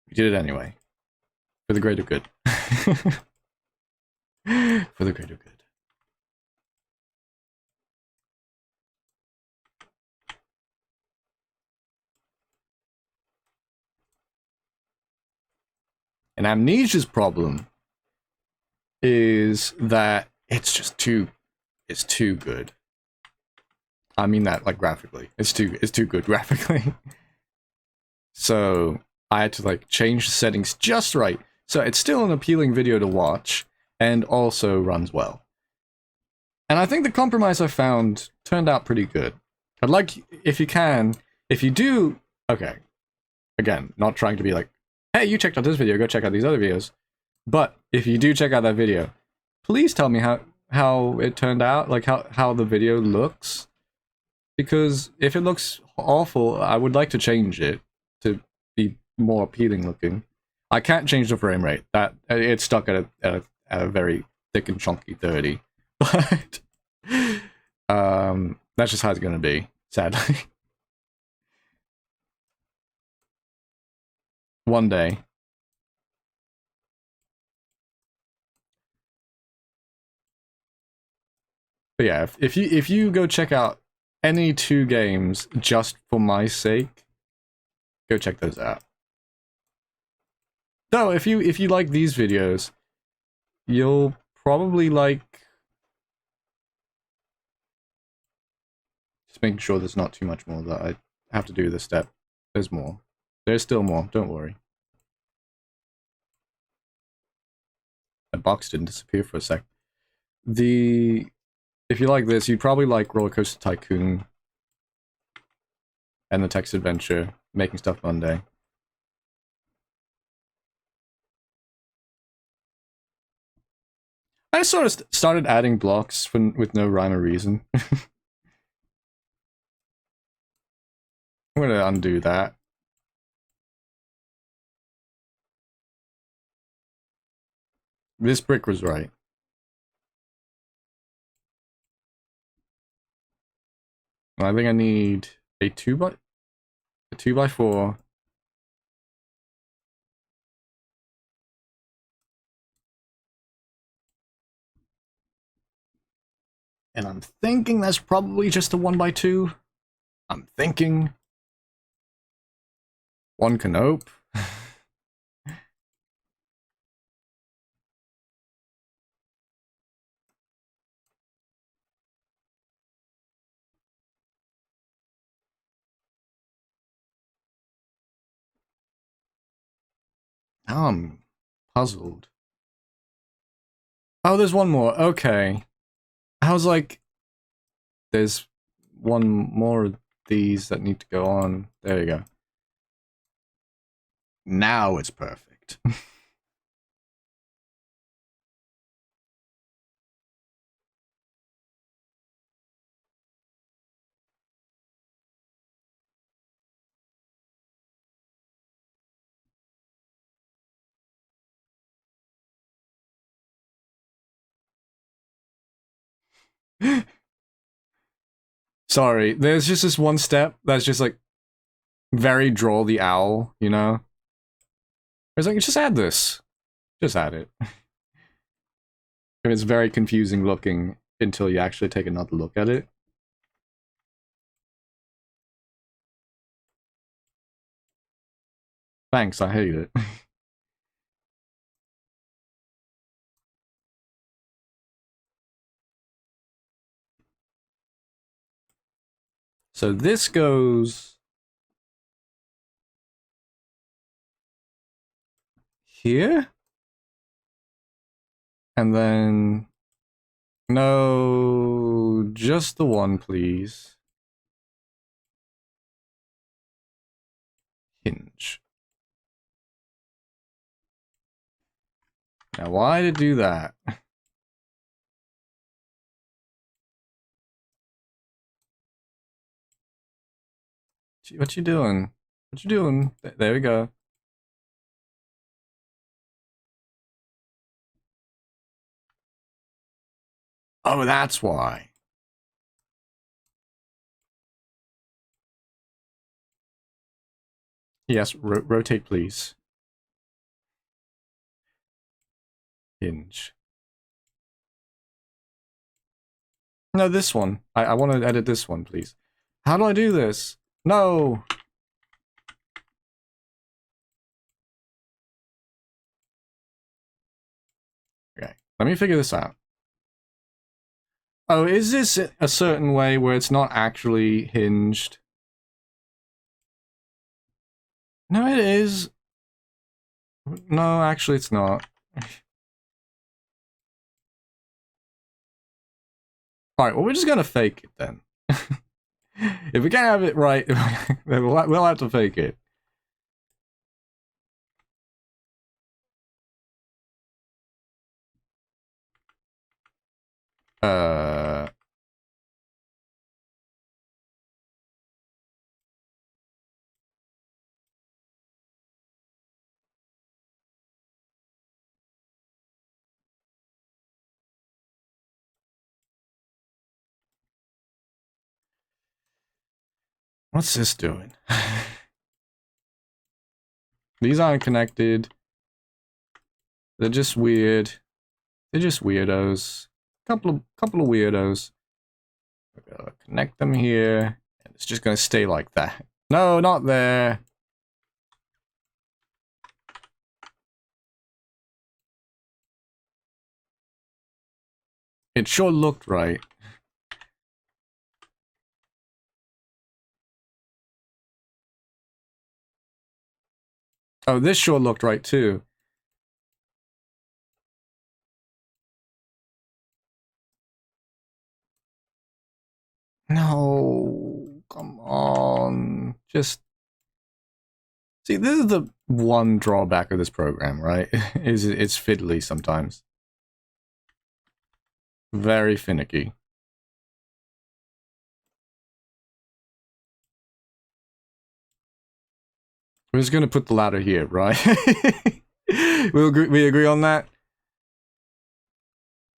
we did it anyway. For the greater good. For the greater good. And Amnesia's problem is that it's just too good. I mean that, like, graphically. It's too good graphically. So I had to, like, change the settings just right. So it's still an appealing video to watch, and also runs well. And I think the compromise I found turned out pretty good. I'd like, if you do, okay. Again, not trying to be like, hey, you checked out this video, go check out these other videos. But if you do check out that video, please tell me how it turned out, like how the video looks. Because if it looks awful, I would like to change it to be more appealing looking. I can't change the frame rate. That it's stuck at a very thick and chunky 30. But that's just how it's gonna be, sadly. One day. But yeah, if you go check out any two games just for my sake, Go check those out. So if you like these videos, you'll probably like, just making sure there's not too much more that I have to do this step. There's more. There's still more, don't worry. That box didn't disappear for a sec. If you like this, you'd probably like Roller Coaster Tycoon and the Text Adventure, Making Stuff Monday. I sort of started adding blocks with no rhyme or reason. I'm gonna undo that. This brick was right. I think I need a 2x4. And I'm thinking that's probably just a 1x2. I'm thinking. One canope. Now I'm puzzled. Oh, there's one more. Okay. I was like, there's one more of these that need to go on. There you go. Now it's perfect. Sorry, there's just this one step that's just like very draw the owl, you know? It's like, just add this. Just add it. And it's very confusing looking until you actually take another look at it. Thanks, I hate it. So this goes here, and then no, just the one, please. Hinge. Now, why to do that? What you doing? What you doing? There we go. Oh, that's why. Yes, rotate, please. Hinge. No, this one. I want to edit this one, please. How do I do this? No! Okay, let me figure this out. Oh, is this a certain way where it's not actually hinged? No, it is. No, actually it's not. Alright, well we're just gonna fake it then. If we can't have it right, then we'll have to fake it. What's this doing? These aren't connected. They're just weird. They're just weirdos. Couple of weirdos. We're gonna connect them here, and it's just gonna stay like that. No, not there. It sure looked right. Oh, this sure looked right too. No, come on. Just see, this is the one drawback of this program, right? Is it's fiddly sometimes. Very finicky. We're just gonna put the ladder here, right? We agree on that?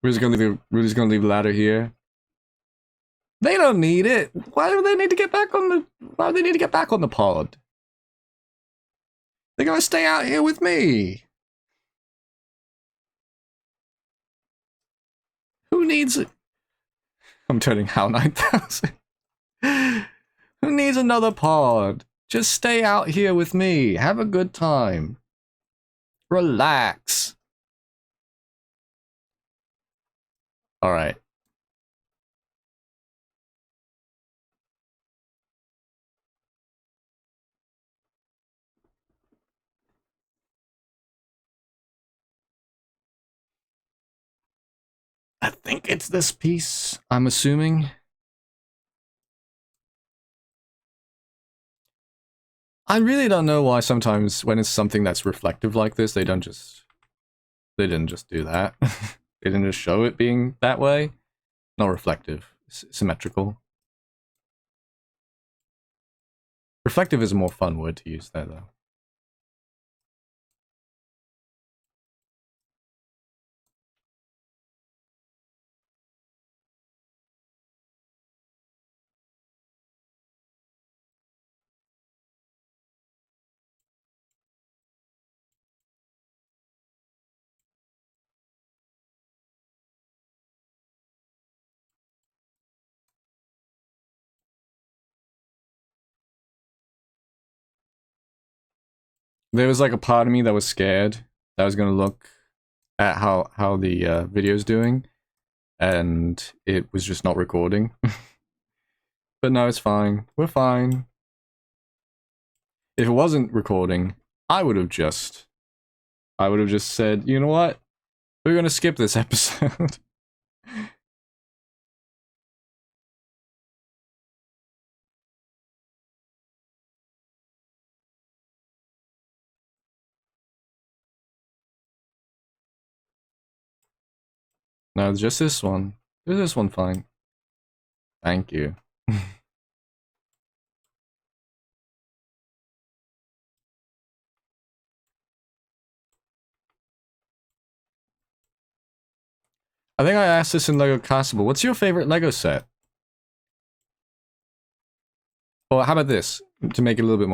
We're just gonna leave the ladder here. They don't need it. Why do they need to get back on the why do they need to get back on the pod? They're gonna stay out here with me. Who needs it? I'm turning HAL 9000. Who needs another pod? Just stay out here with me. Have a good time. Relax. Alright. I think it's this piece, I'm assuming. I really don't know why sometimes when it's something that's reflective like this, they didn't just do that. They didn't just show it being that way. Not reflective, symmetrical. Reflective is a more fun word to use there, though. There was like a part of me that was scared that I was gonna look at how the video's doing, and it was just not recording. But no, it's fine. We're fine. If it wasn't recording, I would have just said, you know what? We're gonna skip this episode. No, it's just this one. Just this one, fine. Thank you. I think I asked this in Lego Castable. What's your favorite Lego set? Or how about this, to make it a little bit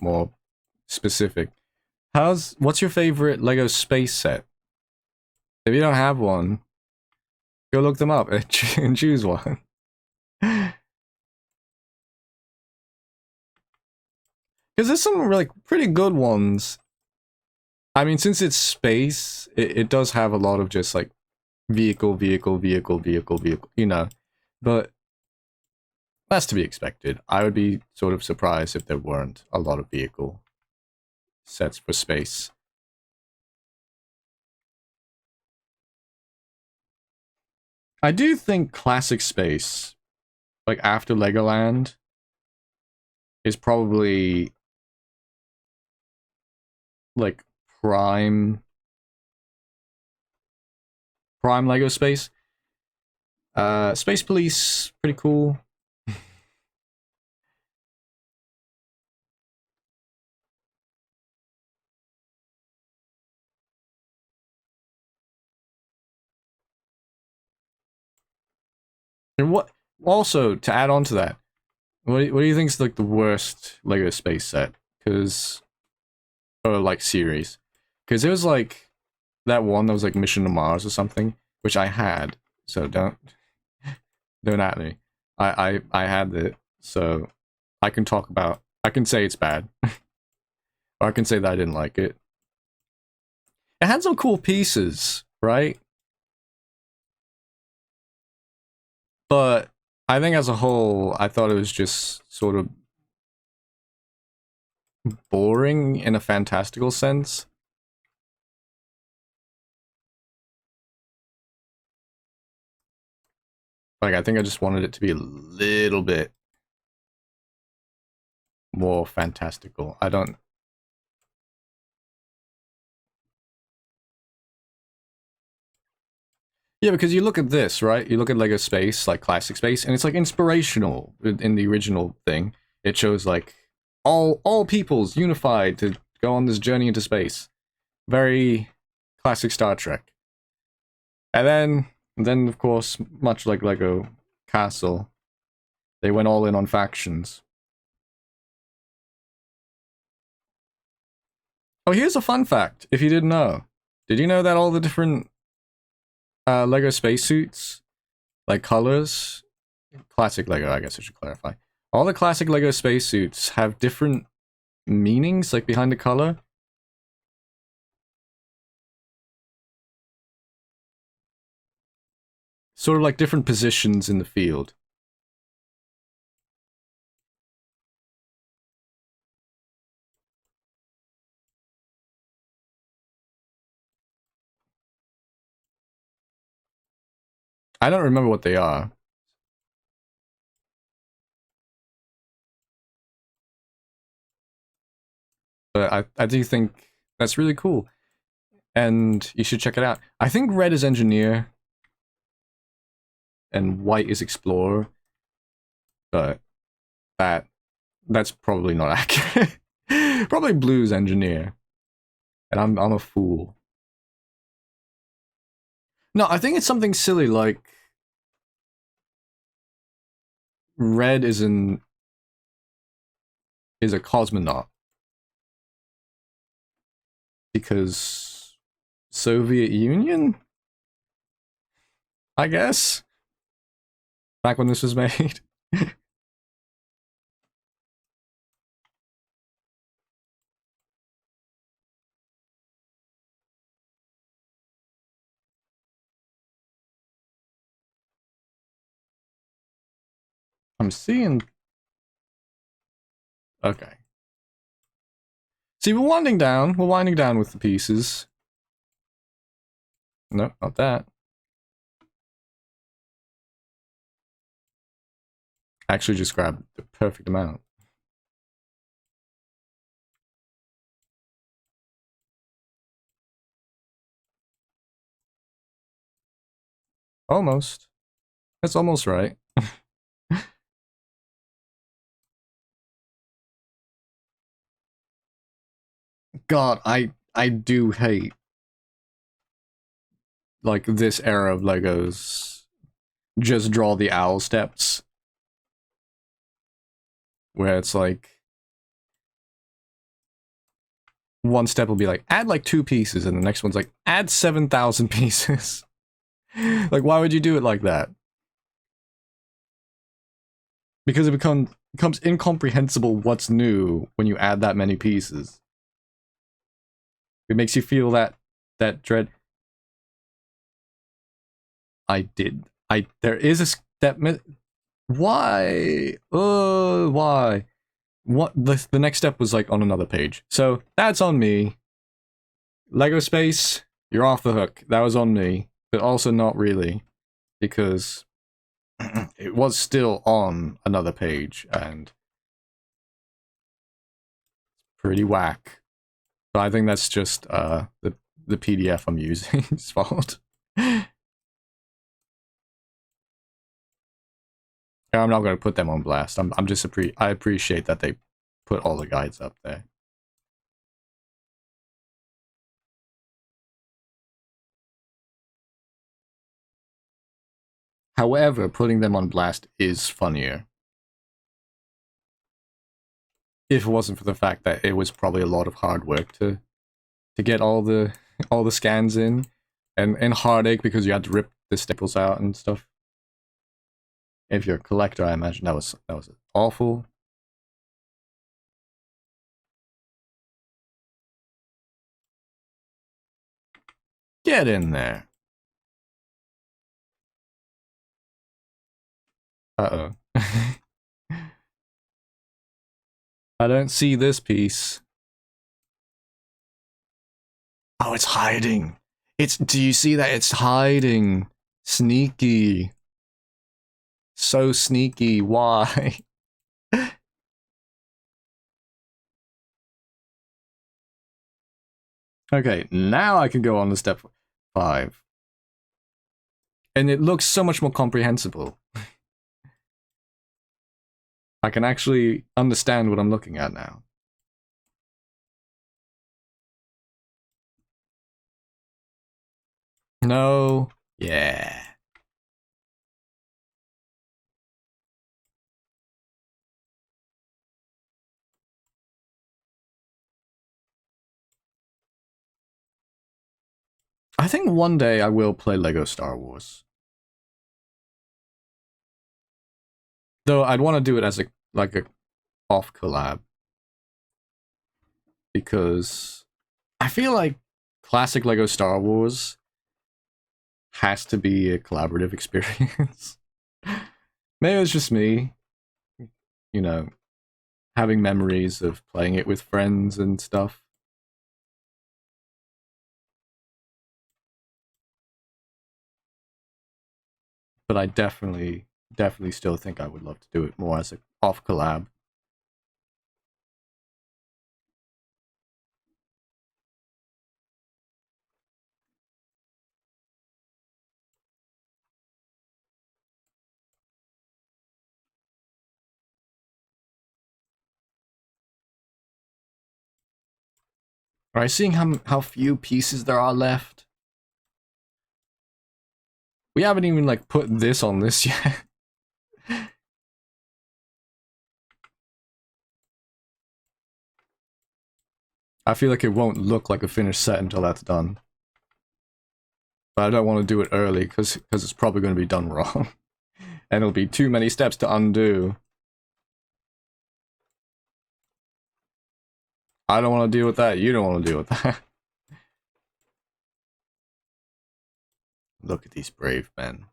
more specific? What's your favorite Lego space set? If you don't have one, go look them up and choose one. Because there's some really pretty good ones. I mean, since it's space, it does have a lot of just like vehicle, you know. But that's to be expected. I would be sort of surprised if there weren't a lot of vehicle sets for space. I do think classic space, like after Legoland, is probably like prime Lego space. Space Police, pretty cool. And what also to add on to that, what do you think is like the worst Lego space set? Because or like series, because there was like that one that was like Mission to Mars or something, which I had. So don't at me. I had it, so I can talk about. I can say it's bad, or I can say that I didn't like it. It had some cool pieces, right? But I think as a whole, I thought it was just sort of boring in a fantastical sense. Like, I think I just wanted it to be a little bit more fantastical. I don't... Yeah, because you look at this, right? You look at Lego Space, like classic Space, and it's like inspirational in the original thing. It shows like all peoples unified to go on this journey into space. Very classic Star Trek. And then of course, much like Lego Castle, they went all in on factions. Oh, here's a fun fact, if you didn't know. Did you know that all the different Lego spacesuits, like colors, classic Lego, I guess I should clarify. All the classic Lego spacesuits have different meanings, like behind the color. Sort of like different positions in the field. I don't remember what they are. But I do think that's really cool. And you should check it out. I think red is engineer. And white is explorer. But that's probably not accurate. Probably blue is engineer. And I'm a fool. No, I think it's something silly like red is a cosmonaut. Because Soviet Union? I guess. Back when this was made. I'm seeing... Okay. See, we're winding down. We're winding down with the pieces. No, not that. Actually just grabbed the perfect amount. Almost. That's almost right. God, I do hate like this era of Legos. Just draw the owl steps. Where it's like one step will be like add like 2 pieces and the next one's like add 7,000 pieces. Like why would you do it like that? Because it becomes incomprehensible what's new when you add that many pieces. It makes you feel that dread. There is a step. Why? Why? What? The next step was like on another page. So that's on me. Lego Space, you're off the hook. That was on me, but also not really, because it was still on another page and pretty whack. But I think that's just the PDF I'm using's fault. I'm not going to put them on blast. I'm just I appreciate that they put all the guides up there. However, putting them on blast is funnier. If it wasn't for the fact that it was probably a lot of hard work to get all the scans in, and heartache because you had to rip the staples out and stuff. If you're a collector, I imagine that was awful. Get in there. Uh-oh. I don't see this piece. Oh, it's hiding. Do you see that? It's hiding. Sneaky. So sneaky. Why? Okay, now I can go on to step 5. And it looks so much more comprehensible. I can actually understand what I'm looking at now. No. Yeah. I think one day I will play Lego Star Wars. Though I'd want to do it as a off collab. Because I feel like classic Lego Star Wars has to be a collaborative experience. Maybe it's just me, you know, having memories of playing it with friends and stuff. But I definitely still think I would love to do it more as a off collab. Right, seeing how few pieces there are left. We haven't even like put this on this yet. I feel like it won't look like a finished set until that's done. But I don't want to do it early because it's probably going to be done wrong. And it'll be too many steps to undo. I don't want to deal with that. You don't want to deal with that. Look at these brave men.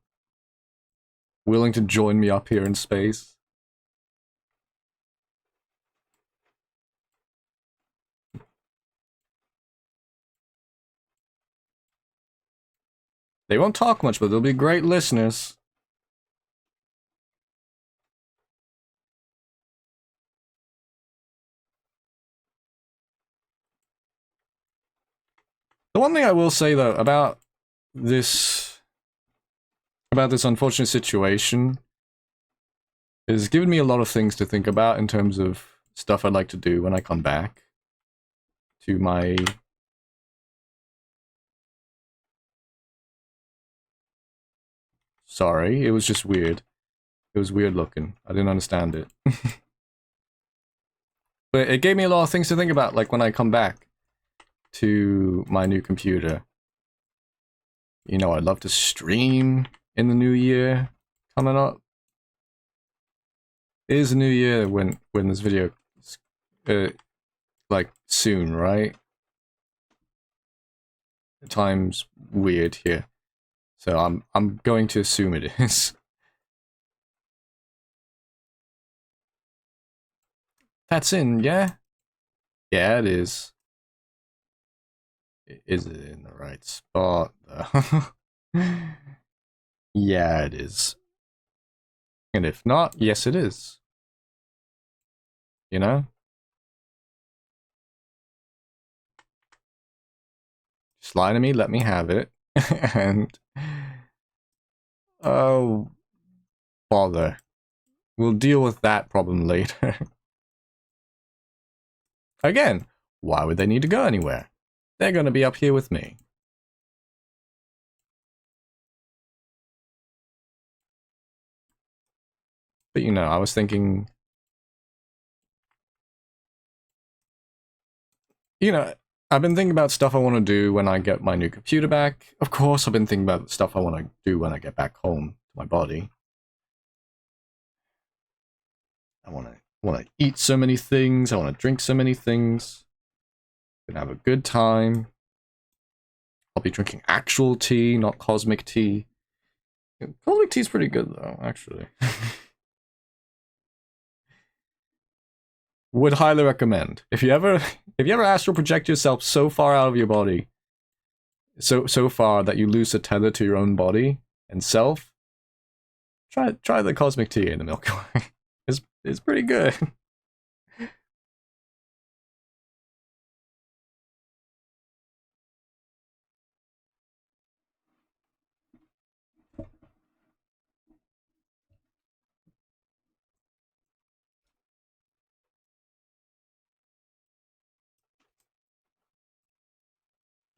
Willing to join me up here in space. They won't talk much, but they'll be great listeners. The one thing I will say though about this unfortunate situation is giving me a lot of things to think about in terms of stuff I'd like to do when I come back to my Sorry, it was just weird. It was weird looking. I didn't understand it. But it gave me a lot of things to think about, like when I come back to my new computer. You know, I'd love to stream in the new year coming up. It is a new year when this video is, like, soon, right? The time's weird here. So I'm going to assume it is. That's in, yeah? Yeah, it is. Is it in the right spot, though? Yeah, it is. And if not, yes, it is. You know? Just lie to me, let me have it. And... oh... bother. We'll deal with that problem later. Again, why would they need to go anywhere? They're gonna be up here with me. But you know, I was thinking... you know, I've been thinking about stuff I want to do when I get my new computer back. Of course, I've been thinking about stuff I want to do when I get back home to my body. I want to eat so many things. I want to drink so many things. Gonna have a good time. I'll be drinking actual tea, not cosmic tea. Cosmic tea's pretty good though, actually. Would highly recommend. If you ever astral project yourself so far out of your body, so far that you lose the tether to your own body and self, try the cosmic tea in the Milky Way. It's pretty good.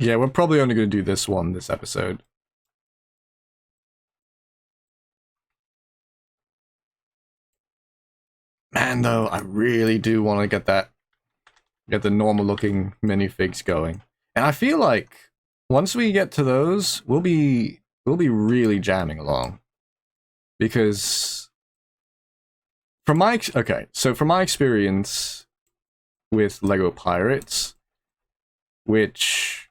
Yeah, we're probably only going to do this one this episode. Man, though, I really do want to get the normal looking minifigs going. And I feel like once we get to those, we'll be really jamming along. Because from my experience with Lego Pirates, which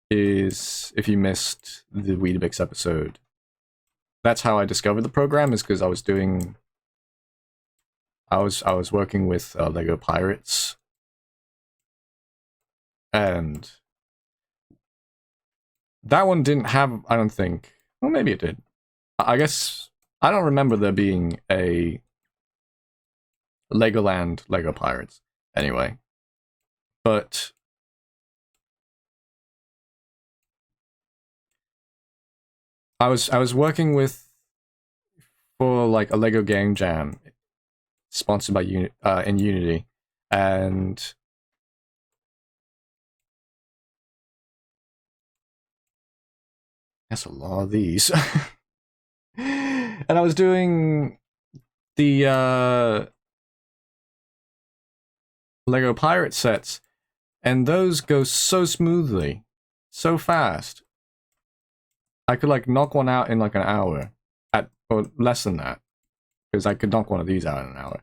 is, if you missed the Weetabix episode, that's how I discovered the program, is because I was working with Lego Pirates, and that one didn't have, I don't think, well, maybe it did. I guess, I don't remember there being a Legoland Lego Pirates, anyway. But I was working with, for like a Lego game jam sponsored by in Unity, and that's a lot of these. And I was doing the Lego Pirate sets, and those go so smoothly, so fast. I could like knock one out in like an hour, or less than that, because I could knock one of these out in an hour.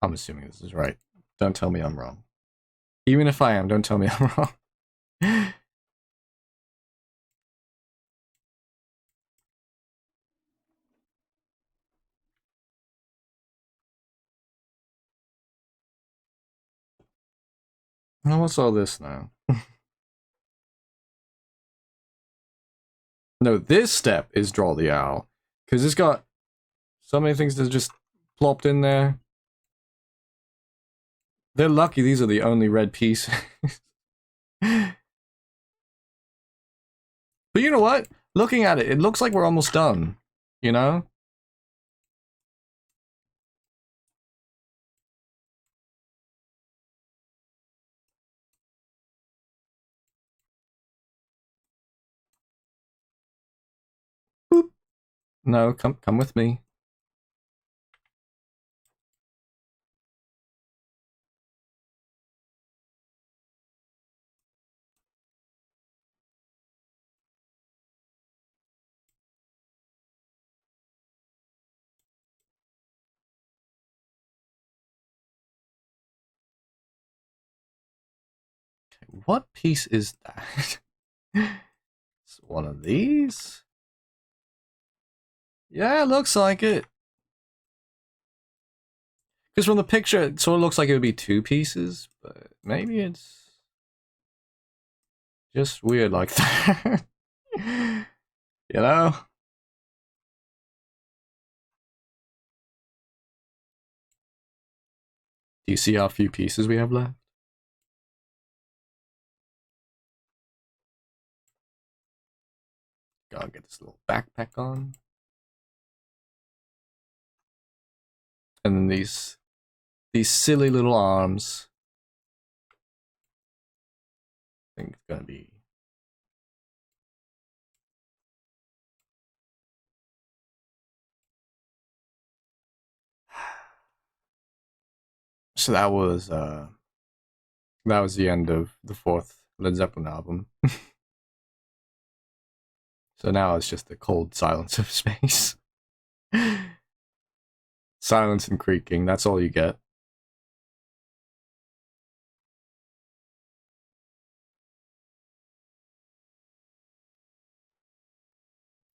I'm assuming this is right. Don't tell me I'm wrong. Even if I am, don't tell me I'm wrong. Well, what's all this now? No, this step is draw the owl, because it's got so many things that just plopped in there. They're lucky these are the only red pieces. But you know what? Looking at it, it looks like we're almost done. You know? Boop. No, come with me. What piece is that? It's one of these? Yeah, it looks like it. Because from the picture, it sort of looks like it would be two pieces, but maybe it's just weird like that. You know? Do you see how few pieces we have left? Gotta get this little backpack on. And then these silly little arms. I think it's gonna be... So that was the end of the fourth Led Zeppelin album. So now it's just the cold silence of space. Silence and creaking, that's all you get.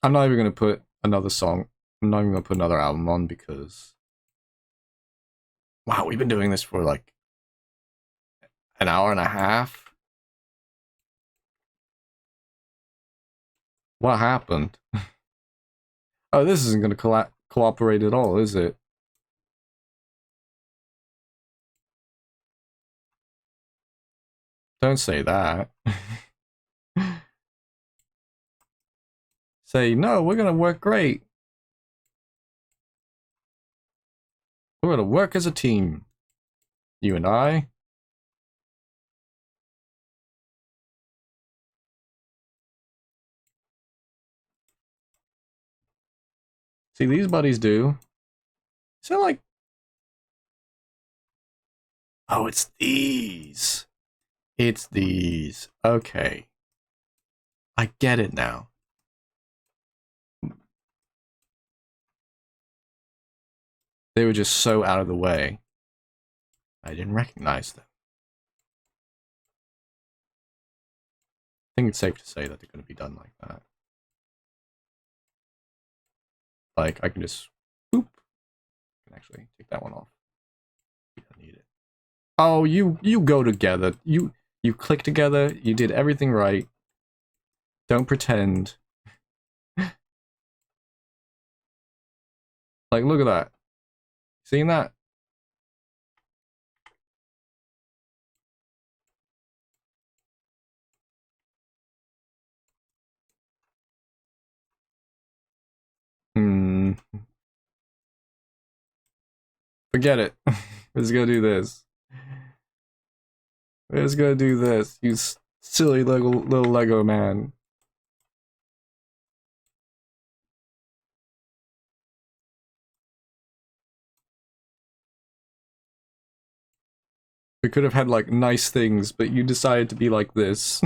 I'm not even gonna put another song, I'm not even gonna put another album on, because Wow, we've been doing this for like an hour and a half. What happened? Oh, this isn't going to cooperate at all, is it? Don't say that. Say, no, we're going to work great. We're going to work as a team. You and I. See, these buddies do. So, like... Oh, it's these. It's these. Okay. I get it now. They were just so out of the way. I didn't recognize them. I think it's safe to say that they're going to be done like that. Like, I can just... Boop. I can actually take that one off. You don't need it. Oh, you go together. You click together. You did everything right. Don't pretend. Like, look at that. Seeing that? Forget it. Let's go do this. Let's go do this, you silly little Lego man. We could have had like nice things, but you decided to be like this.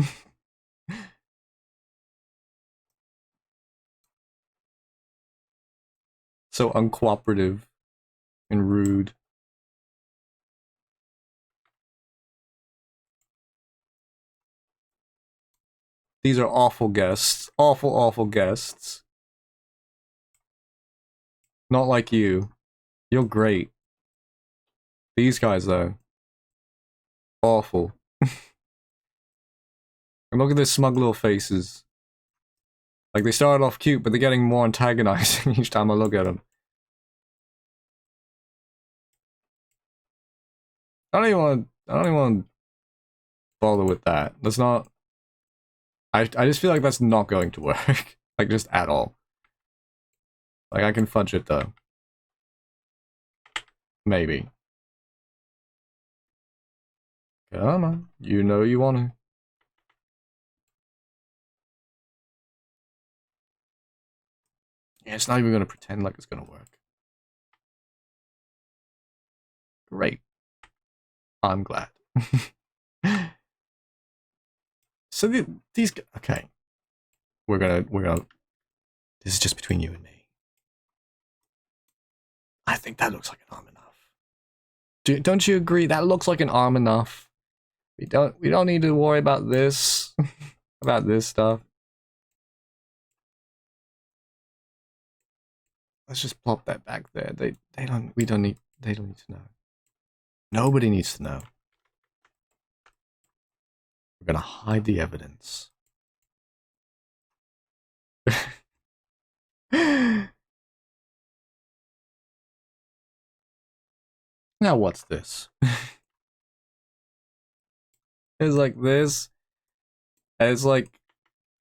So uncooperative and rude. These are awful guests. Awful, awful guests. Not like you. You're great. These guys, though. Awful. And look at their smug little faces. Like, they started off cute, but they're getting more antagonizing each time I look at them. I don't even want to bother with that. That's not... I just feel like that's not going to work. Like, just at all. Like, I can fudge it, though. Maybe. Come on. You know you want to. Yeah, it's not even going to pretend like it's going to work. Great. I'm glad. So these... Okay. We're gonna... This is just between you and me. I think that looks like an arm enough. Don't you agree? That looks like an arm enough. We don't need to worry about this. About this stuff. Let's just plop that back there. They don't need to know. Nobody needs to know. We're gonna hide the evidence. Now what's this? It's like this. It's like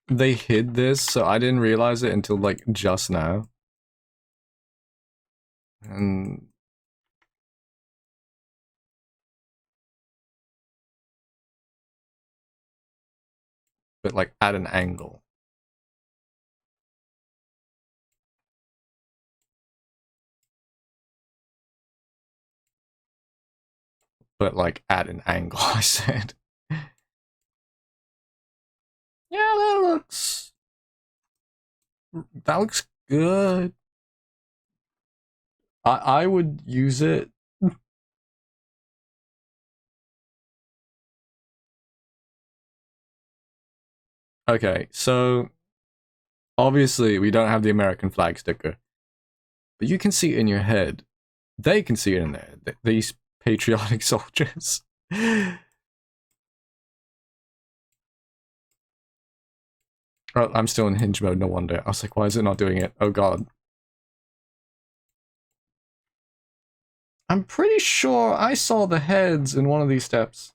they hid this, so I didn't realize it until like just now. And but like at an angle. But like at an angle, I said. Yeah, that looks good. I would use it. Okay, so obviously we don't have the American flag sticker, but you can see it in your head. They can see it in there. These patriotic soldiers. Oh, I'm still in hinge mode, no wonder. I was like, why is it not doing it? Oh god. I'm pretty sure I saw the heads in one of these steps.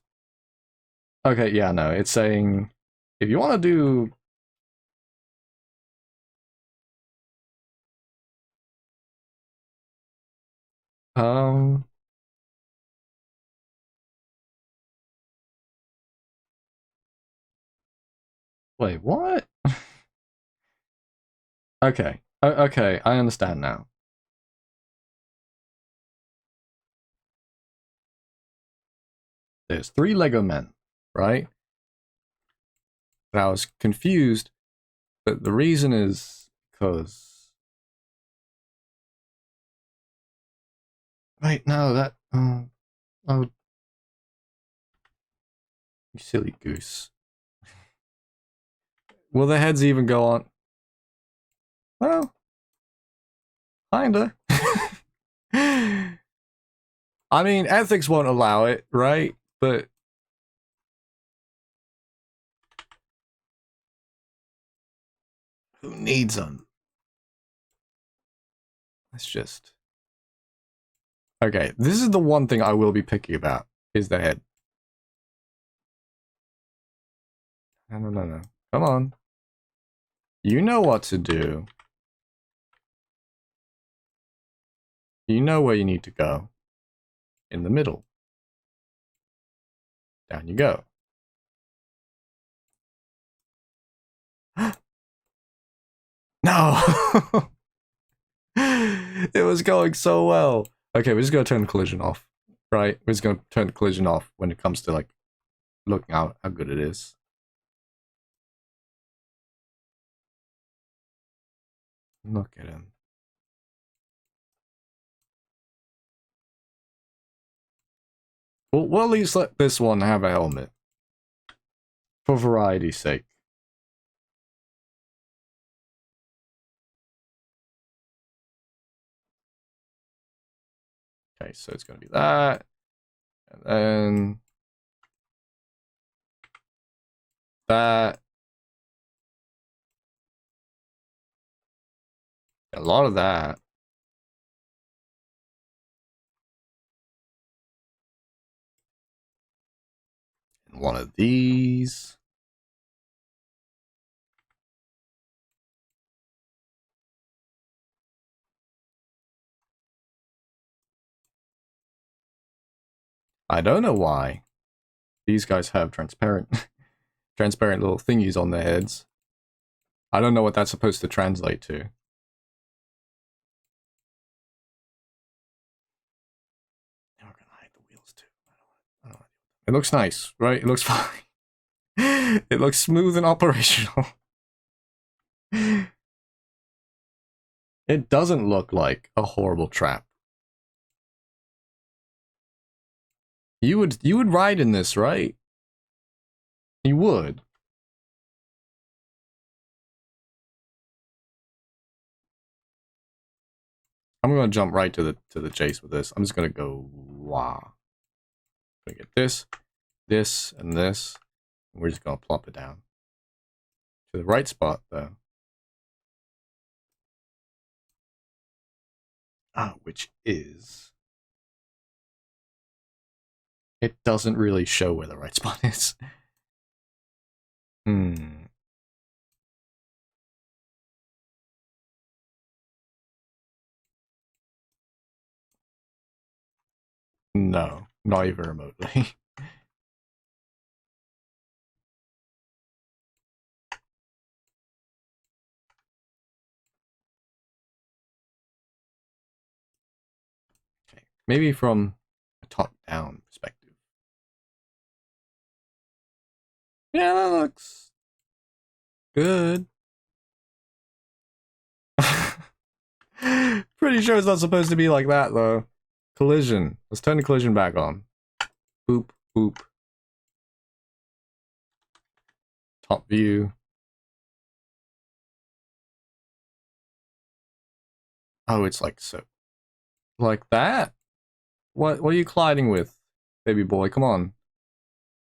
Okay, yeah, no, it's saying if you want to do wait, what? Okay. Okay, I understand now. There's 3 Lego men, right? But I was confused, but the reason is because wait, no, that oh, you silly goose. Will the heads even go on? Well, kinda. I mean, ethics won't allow it, right? But who needs them? Let's just... Okay, this is the one thing I will be picky about, is the head. No, no, no, no. Come on. You know what to do. You know where you need to go. In the middle. Down you go. No! It was going so well. Okay, we're just gonna turn the collision off. Right? We're just gonna turn the collision off when it comes to, like, looking out how good it is. Look at him. We'll at least let this one have a helmet. For variety's sake. Okay, so it's gonna be that. And then... that. A lot of that. And one of these. I don't know why. These guys have transparent transparent little thingies on their heads. I don't know what that's supposed to translate to. Now we're gonna hide the wheels too. I don't want it looks nice, right? It looks fine. It looks smooth and operational. It doesn't look like a horrible trap. You would ride in this, right? You would. I'm gonna jump right to the chase with this. I'm just gonna go wow. Gonna get this, this, and this. And we're just gonna plop it down to the right spot though. Which is... it doesn't really show where the right spot is. Hmm. No, not even remotely. Okay, maybe from a top-down perspective. Yeah, that looks good. Pretty sure it's not supposed to be like that, though. Collision. Let's turn the collision back on. Boop, boop. Top view. Oh, it's like so. Like that? What are you colliding with, baby boy? Come on.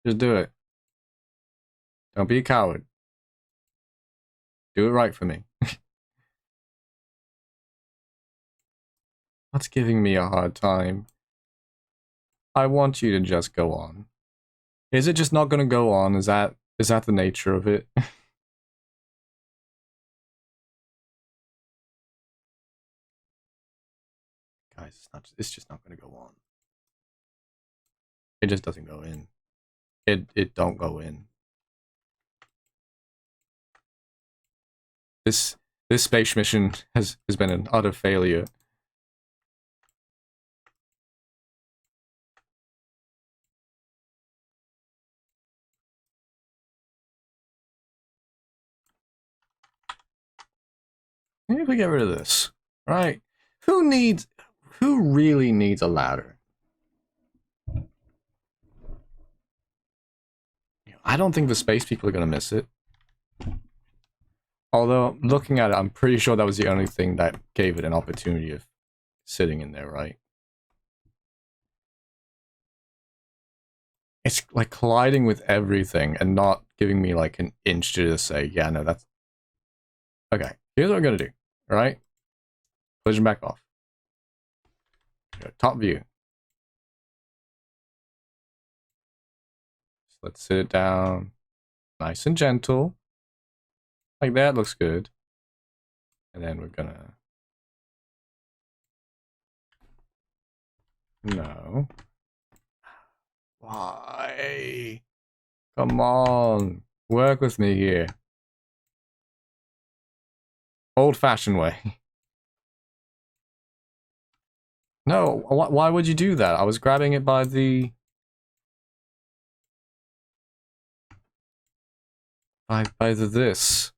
Just do it. Don't be a coward. Do it right for me. What's giving me a hard time? I want you to just go on. Is it just not gonna go on? Is that the nature of it? Guys, it's just not gonna go on. It just doesn't go in. It don't go in. This space mission has been an utter failure. Maybe if we get rid of this, right? Who really needs a ladder? I don't think the space people are gonna miss it. Although, looking at it, I'm pretty sure that was the only thing that gave it an opportunity of sitting in there, right? It's like colliding with everything and not giving me like an inch to just say, yeah, no, that's... Okay, here's what we're gonna do, alright? Collision back off. Top view. So let's sit it down. Nice and gentle. Like that looks good. And then we're gonna... No. Why? Come on. Work with me here. Old-fashioned way. No, why would you do that? I was grabbing it by the... By the this.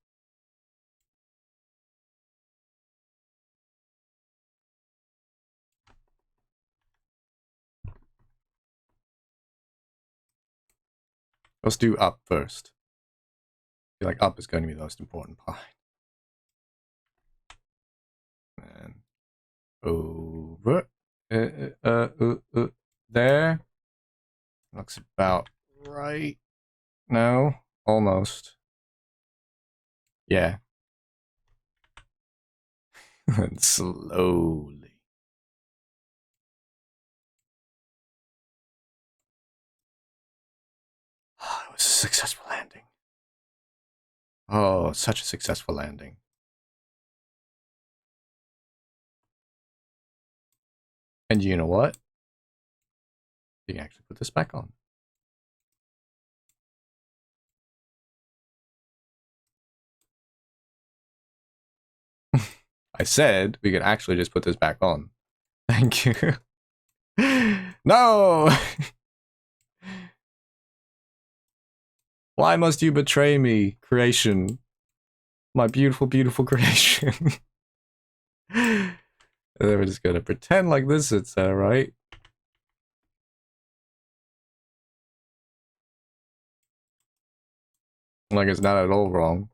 Let's do up first. I feel like up is going to be the most important part. And over. There. Looks about right. No, almost. Yeah. And slowly. Oh, it was a successful landing. Oh, such a successful landing. And you know what? You can actually put this back on. I said we could actually just put this back on. Thank you. No! Why must you betray me, creation? My beautiful, beautiful creation. And then we're just gonna pretend like this it's right. Like it's not at all wrong.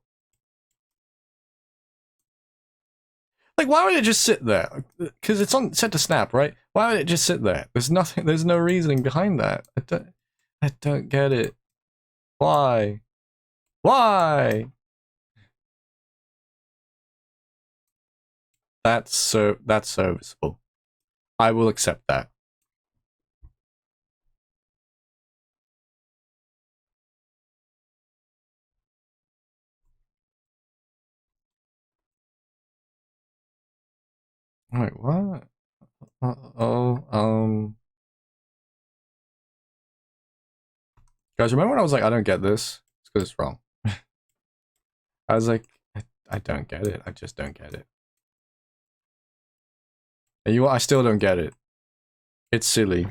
Like, why would it just sit there? Because it's on set to snap, right? Why would it just sit there? There's nothing. There's no reasoning behind that. I don't get it. Why? Why? That's serviceable. I will accept that. Wait, what? Guys, remember when I was like, I don't get this? It's because it's wrong. I was like, I don't get it. I just don't get it. And you know what? I still don't get it. It's silly.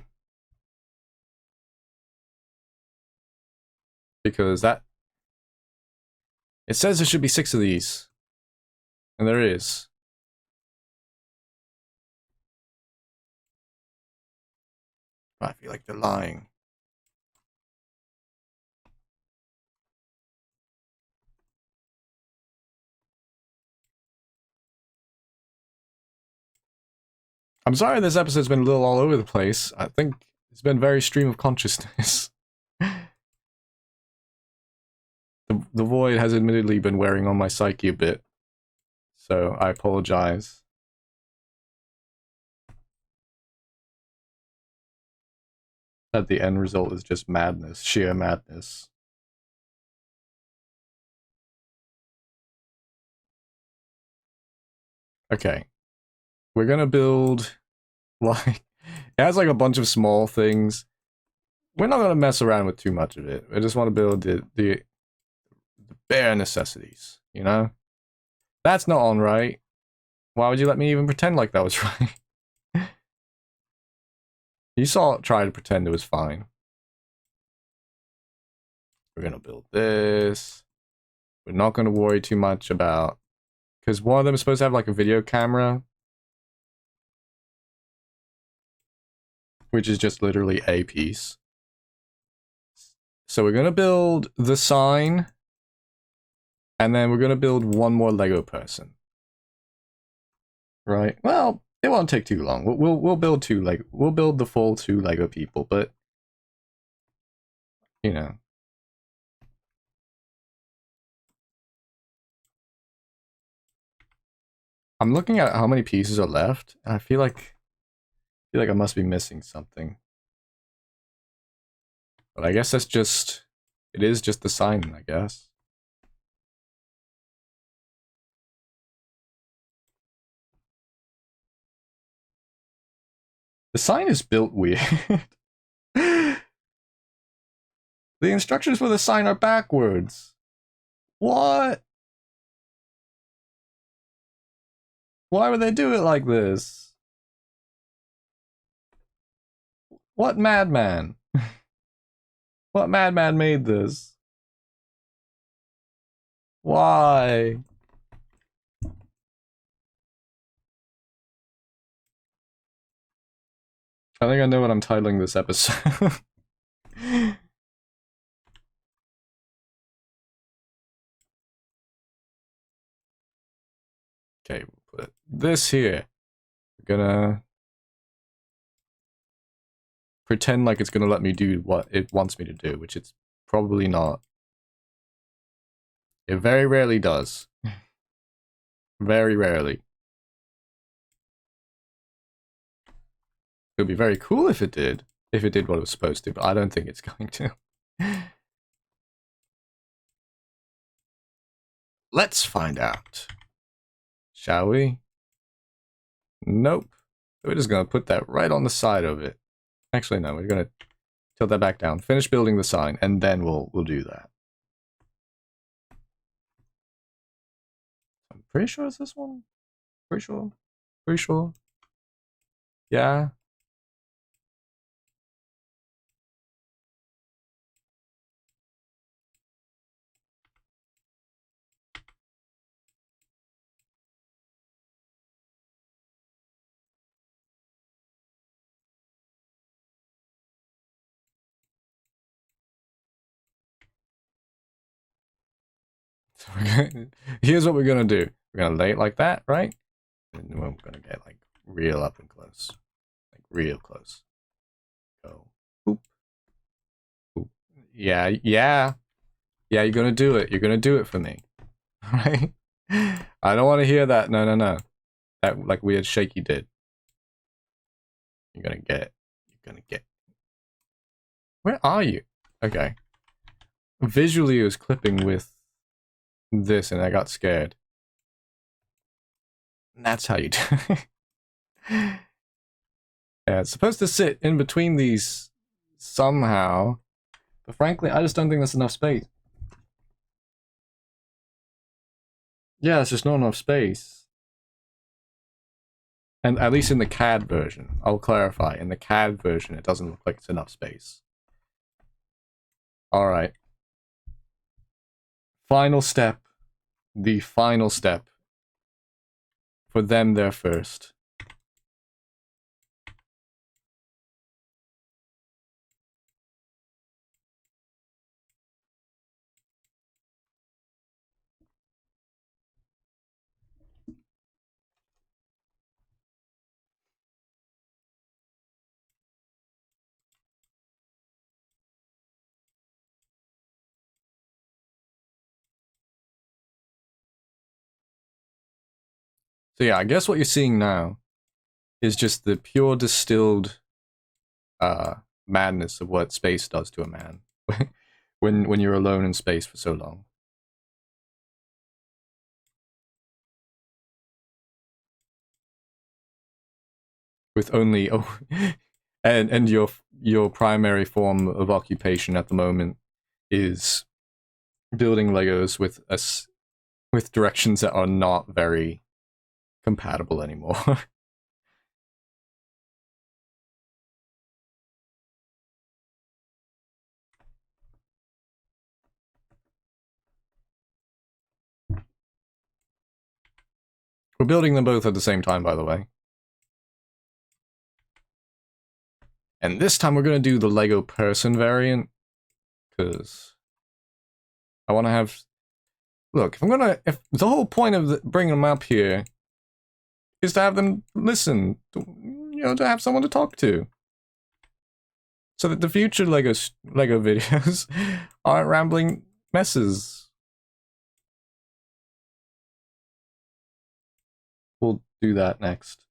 Because that... It says there should be 6 of these. And there is. I feel like they're lying. I'm sorry this episode's been a little all over the place. I think it's been very stream of consciousness. The void has admittedly been wearing on my psyche a bit, so I apologize. That the end result is just madness, sheer madness. Okay, we're gonna build, like, it has like a bunch of small things. We're not gonna mess around with too much of it. I just want to build the bare necessities, you know? That's not on right. Why would you let me even pretend like that was right? You saw it try to pretend it was fine. We're gonna build this. We're not gonna worry too much about, because one of them is supposed to have like a video camera, which is just literally a piece. So we're gonna build the sign, and then we're gonna build one more Lego person. Right. Well, it won't take too long. We'll build two, like, we'll build the full 2 Lego people, but you know. I'm looking at how many pieces are left, and I feel like I must be missing something. But I guess that's just, it is just the sign, I guess. The sign is built weird. The instructions for the sign are backwards. What? Why would they do it like this? What madman? What madman made this? Why? I think I know what I'm titling this episode. Okay, we'll put this here. We're gonna pretend like it's gonna let me do what it wants me to do, which it's probably not. It very rarely does. Very rarely. It would be very cool if it did what it was supposed to, but I don't think it's going to. Let's find out. Shall we? Nope. We're just gonna put that right on the side of it. Actually, no, we're gonna tilt that back down. Finish building the sign, and then we'll do that. I'm pretty sure it's this one. Pretty sure. Pretty sure. Yeah. So here's what we're gonna do. We're gonna lay it like that, right? And then we're gonna get like real up and close. Like real close. Go. Boop. Boop. Yeah, yeah. Yeah, you're gonna do it. You're gonna do it for me. Right? I don't want to hear that. No, no, no. That like weird shaky did. You're gonna get it. You're gonna get it. Where are you? Okay. Visually it was clipping with this and I got scared. And that's how you do it. Yeah, it's supposed to sit in between these somehow. But frankly, I just don't think there's enough space. Yeah, it's just not enough space. And at least in the CAD version, I'll clarify, in the CAD version, it doesn't look like it's enough space. Alright. Final step. The final step. For them, they're first. So yeah, I guess what you're seeing now is just the pure distilled madness of what space does to a man when you're alone in space for so long. With only and your primary form of occupation at the moment is building Legos with directions that are not very compatible anymore. We're building them both at the same time, by the way. And this time we're going to do the Lego person variant, because I want to have... Look, if the whole point of bringing them up here is to have them listen, to have someone to talk to. So that the future Lego videos aren't rambling messes. We'll do that next.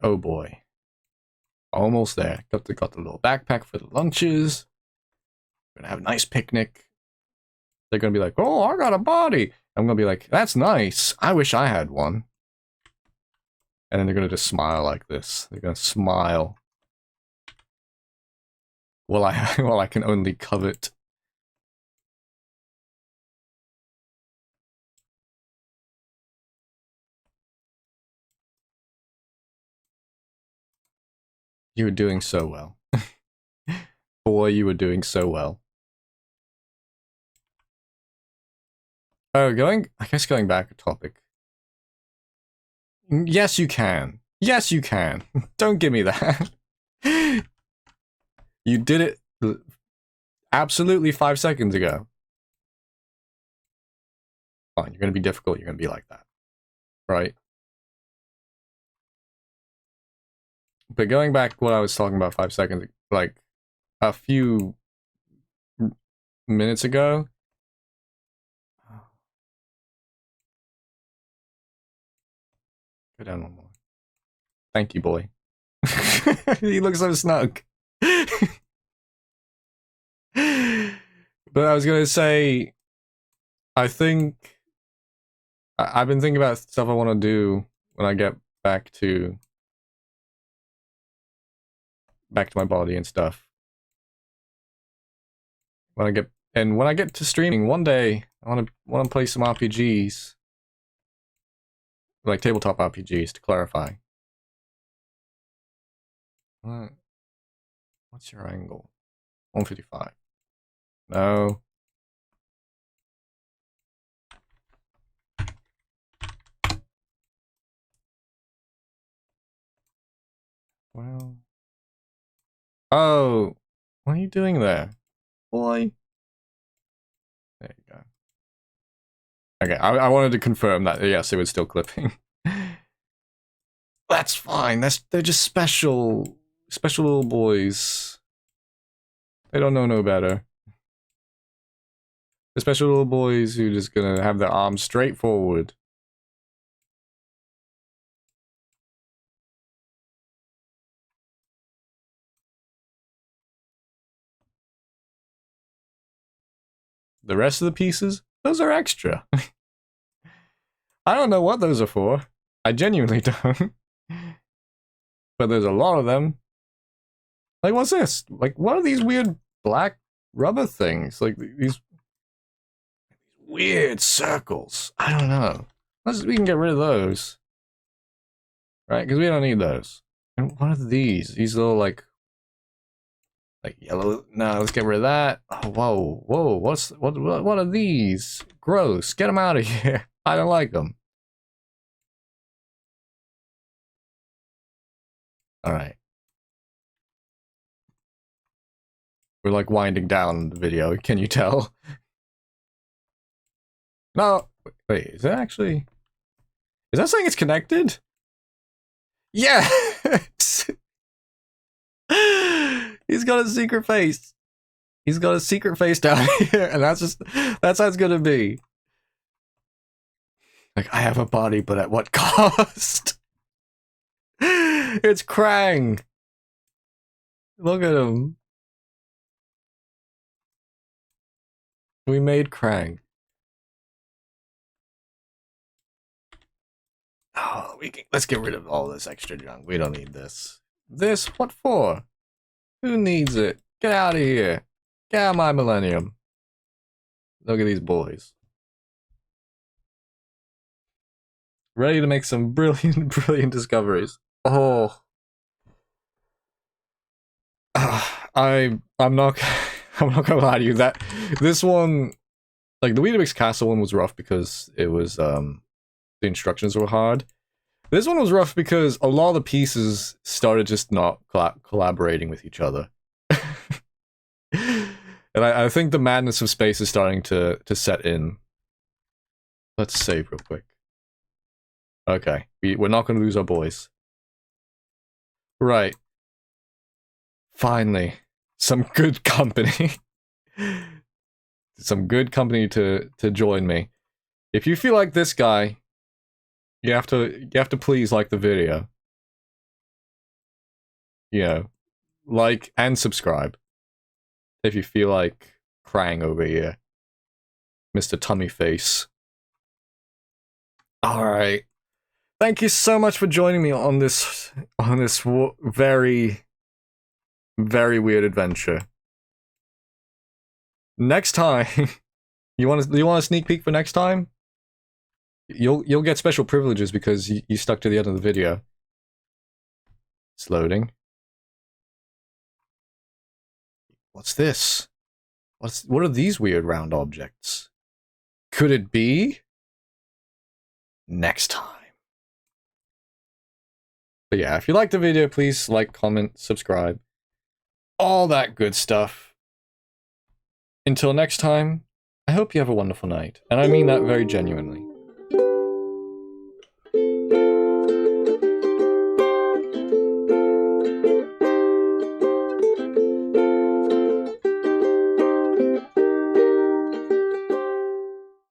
Oh boy. Almost there. Got the little backpack for the lunches. We're gonna have a nice picnic. They're gonna be like, oh, I got a body. I'm gonna be like, that's nice. I wish I had one. And then they're gonna just smile like this. They're gonna smile. While I can only covet. You were doing so well. Boy, you were doing so well. Oh, I guess going back a topic. Yes, you can. Yes, you can. Don't give me that. You did it absolutely 5 seconds ago. Fine, you're gonna be difficult, you're gonna be like that. Right? But going back to what I was talking about 5 seconds, like a few minutes ago. Go down one more. Thank you, boy. He looks so snug. But I was gonna say, I think I've been thinking about stuff I want to do when I get back to my body and stuff. When I get to streaming one day, I want to play some RPGs, like tabletop RPGs, to clarify. What's your angle? 155. No. Well. Oh, what are you doing there, boy? There you go. Okay, I wanted to confirm that yes, it was still clipping. That's fine. They're just special little boys. They don't know no better. The special little boys who just gonna have their arms straight forward. The rest of the pieces, those are extra. I don't know what those are for. I genuinely don't. But there's a lot of them. Like, what's this? Like, what are these weird black rubber things? Like, these weird circles. I don't know. We can get rid of those. Right? Because we don't need those. And what are these? These little, like yellow. No, let's get rid of that. Oh, whoa. What are these? Gross. Get them out of here. I don't like them. All right. We're like winding down the video, can you tell? No, wait, is that actually... Is that saying it's connected? Yes! He's got a secret face. He's got a secret face down here, and that's how it's gonna be. Like, I have a body, but at what cost? It's Krang! Look at him. We made Krang. Oh, let's get rid of all this extra junk. We don't need this. This? What for? Who needs it? Get out of here. Get out of my millennium. Look at these boys. Ready to make some brilliant, brilliant discoveries. Oh. I'm not gonna lie to you, that this one, like the Weetabix Castle one was rough because it was the instructions were hard. This one was rough because a lot of the pieces started just not collaborating with each other. And I think the madness of space is starting to set in. Let's save real quick. Okay, we're not going to lose our boys. Right. Finally, some good company. Some good company to join me. If you feel like this guy, you have to please like the video. You know, like and subscribe. If you feel like Krang over here. Mr. Tummy Face. Alright. Thank you so much for joining me on this very, very weird adventure. Next time, you want a sneak peek for next time? You'll get special privileges because you stuck to the end of the video. It's loading. What's this? What are these weird round objects? Could it be? Next time. But yeah, if you liked the video, please like, comment, subscribe. All that good stuff. Until next time, I hope you have a wonderful night. And I mean that very genuinely.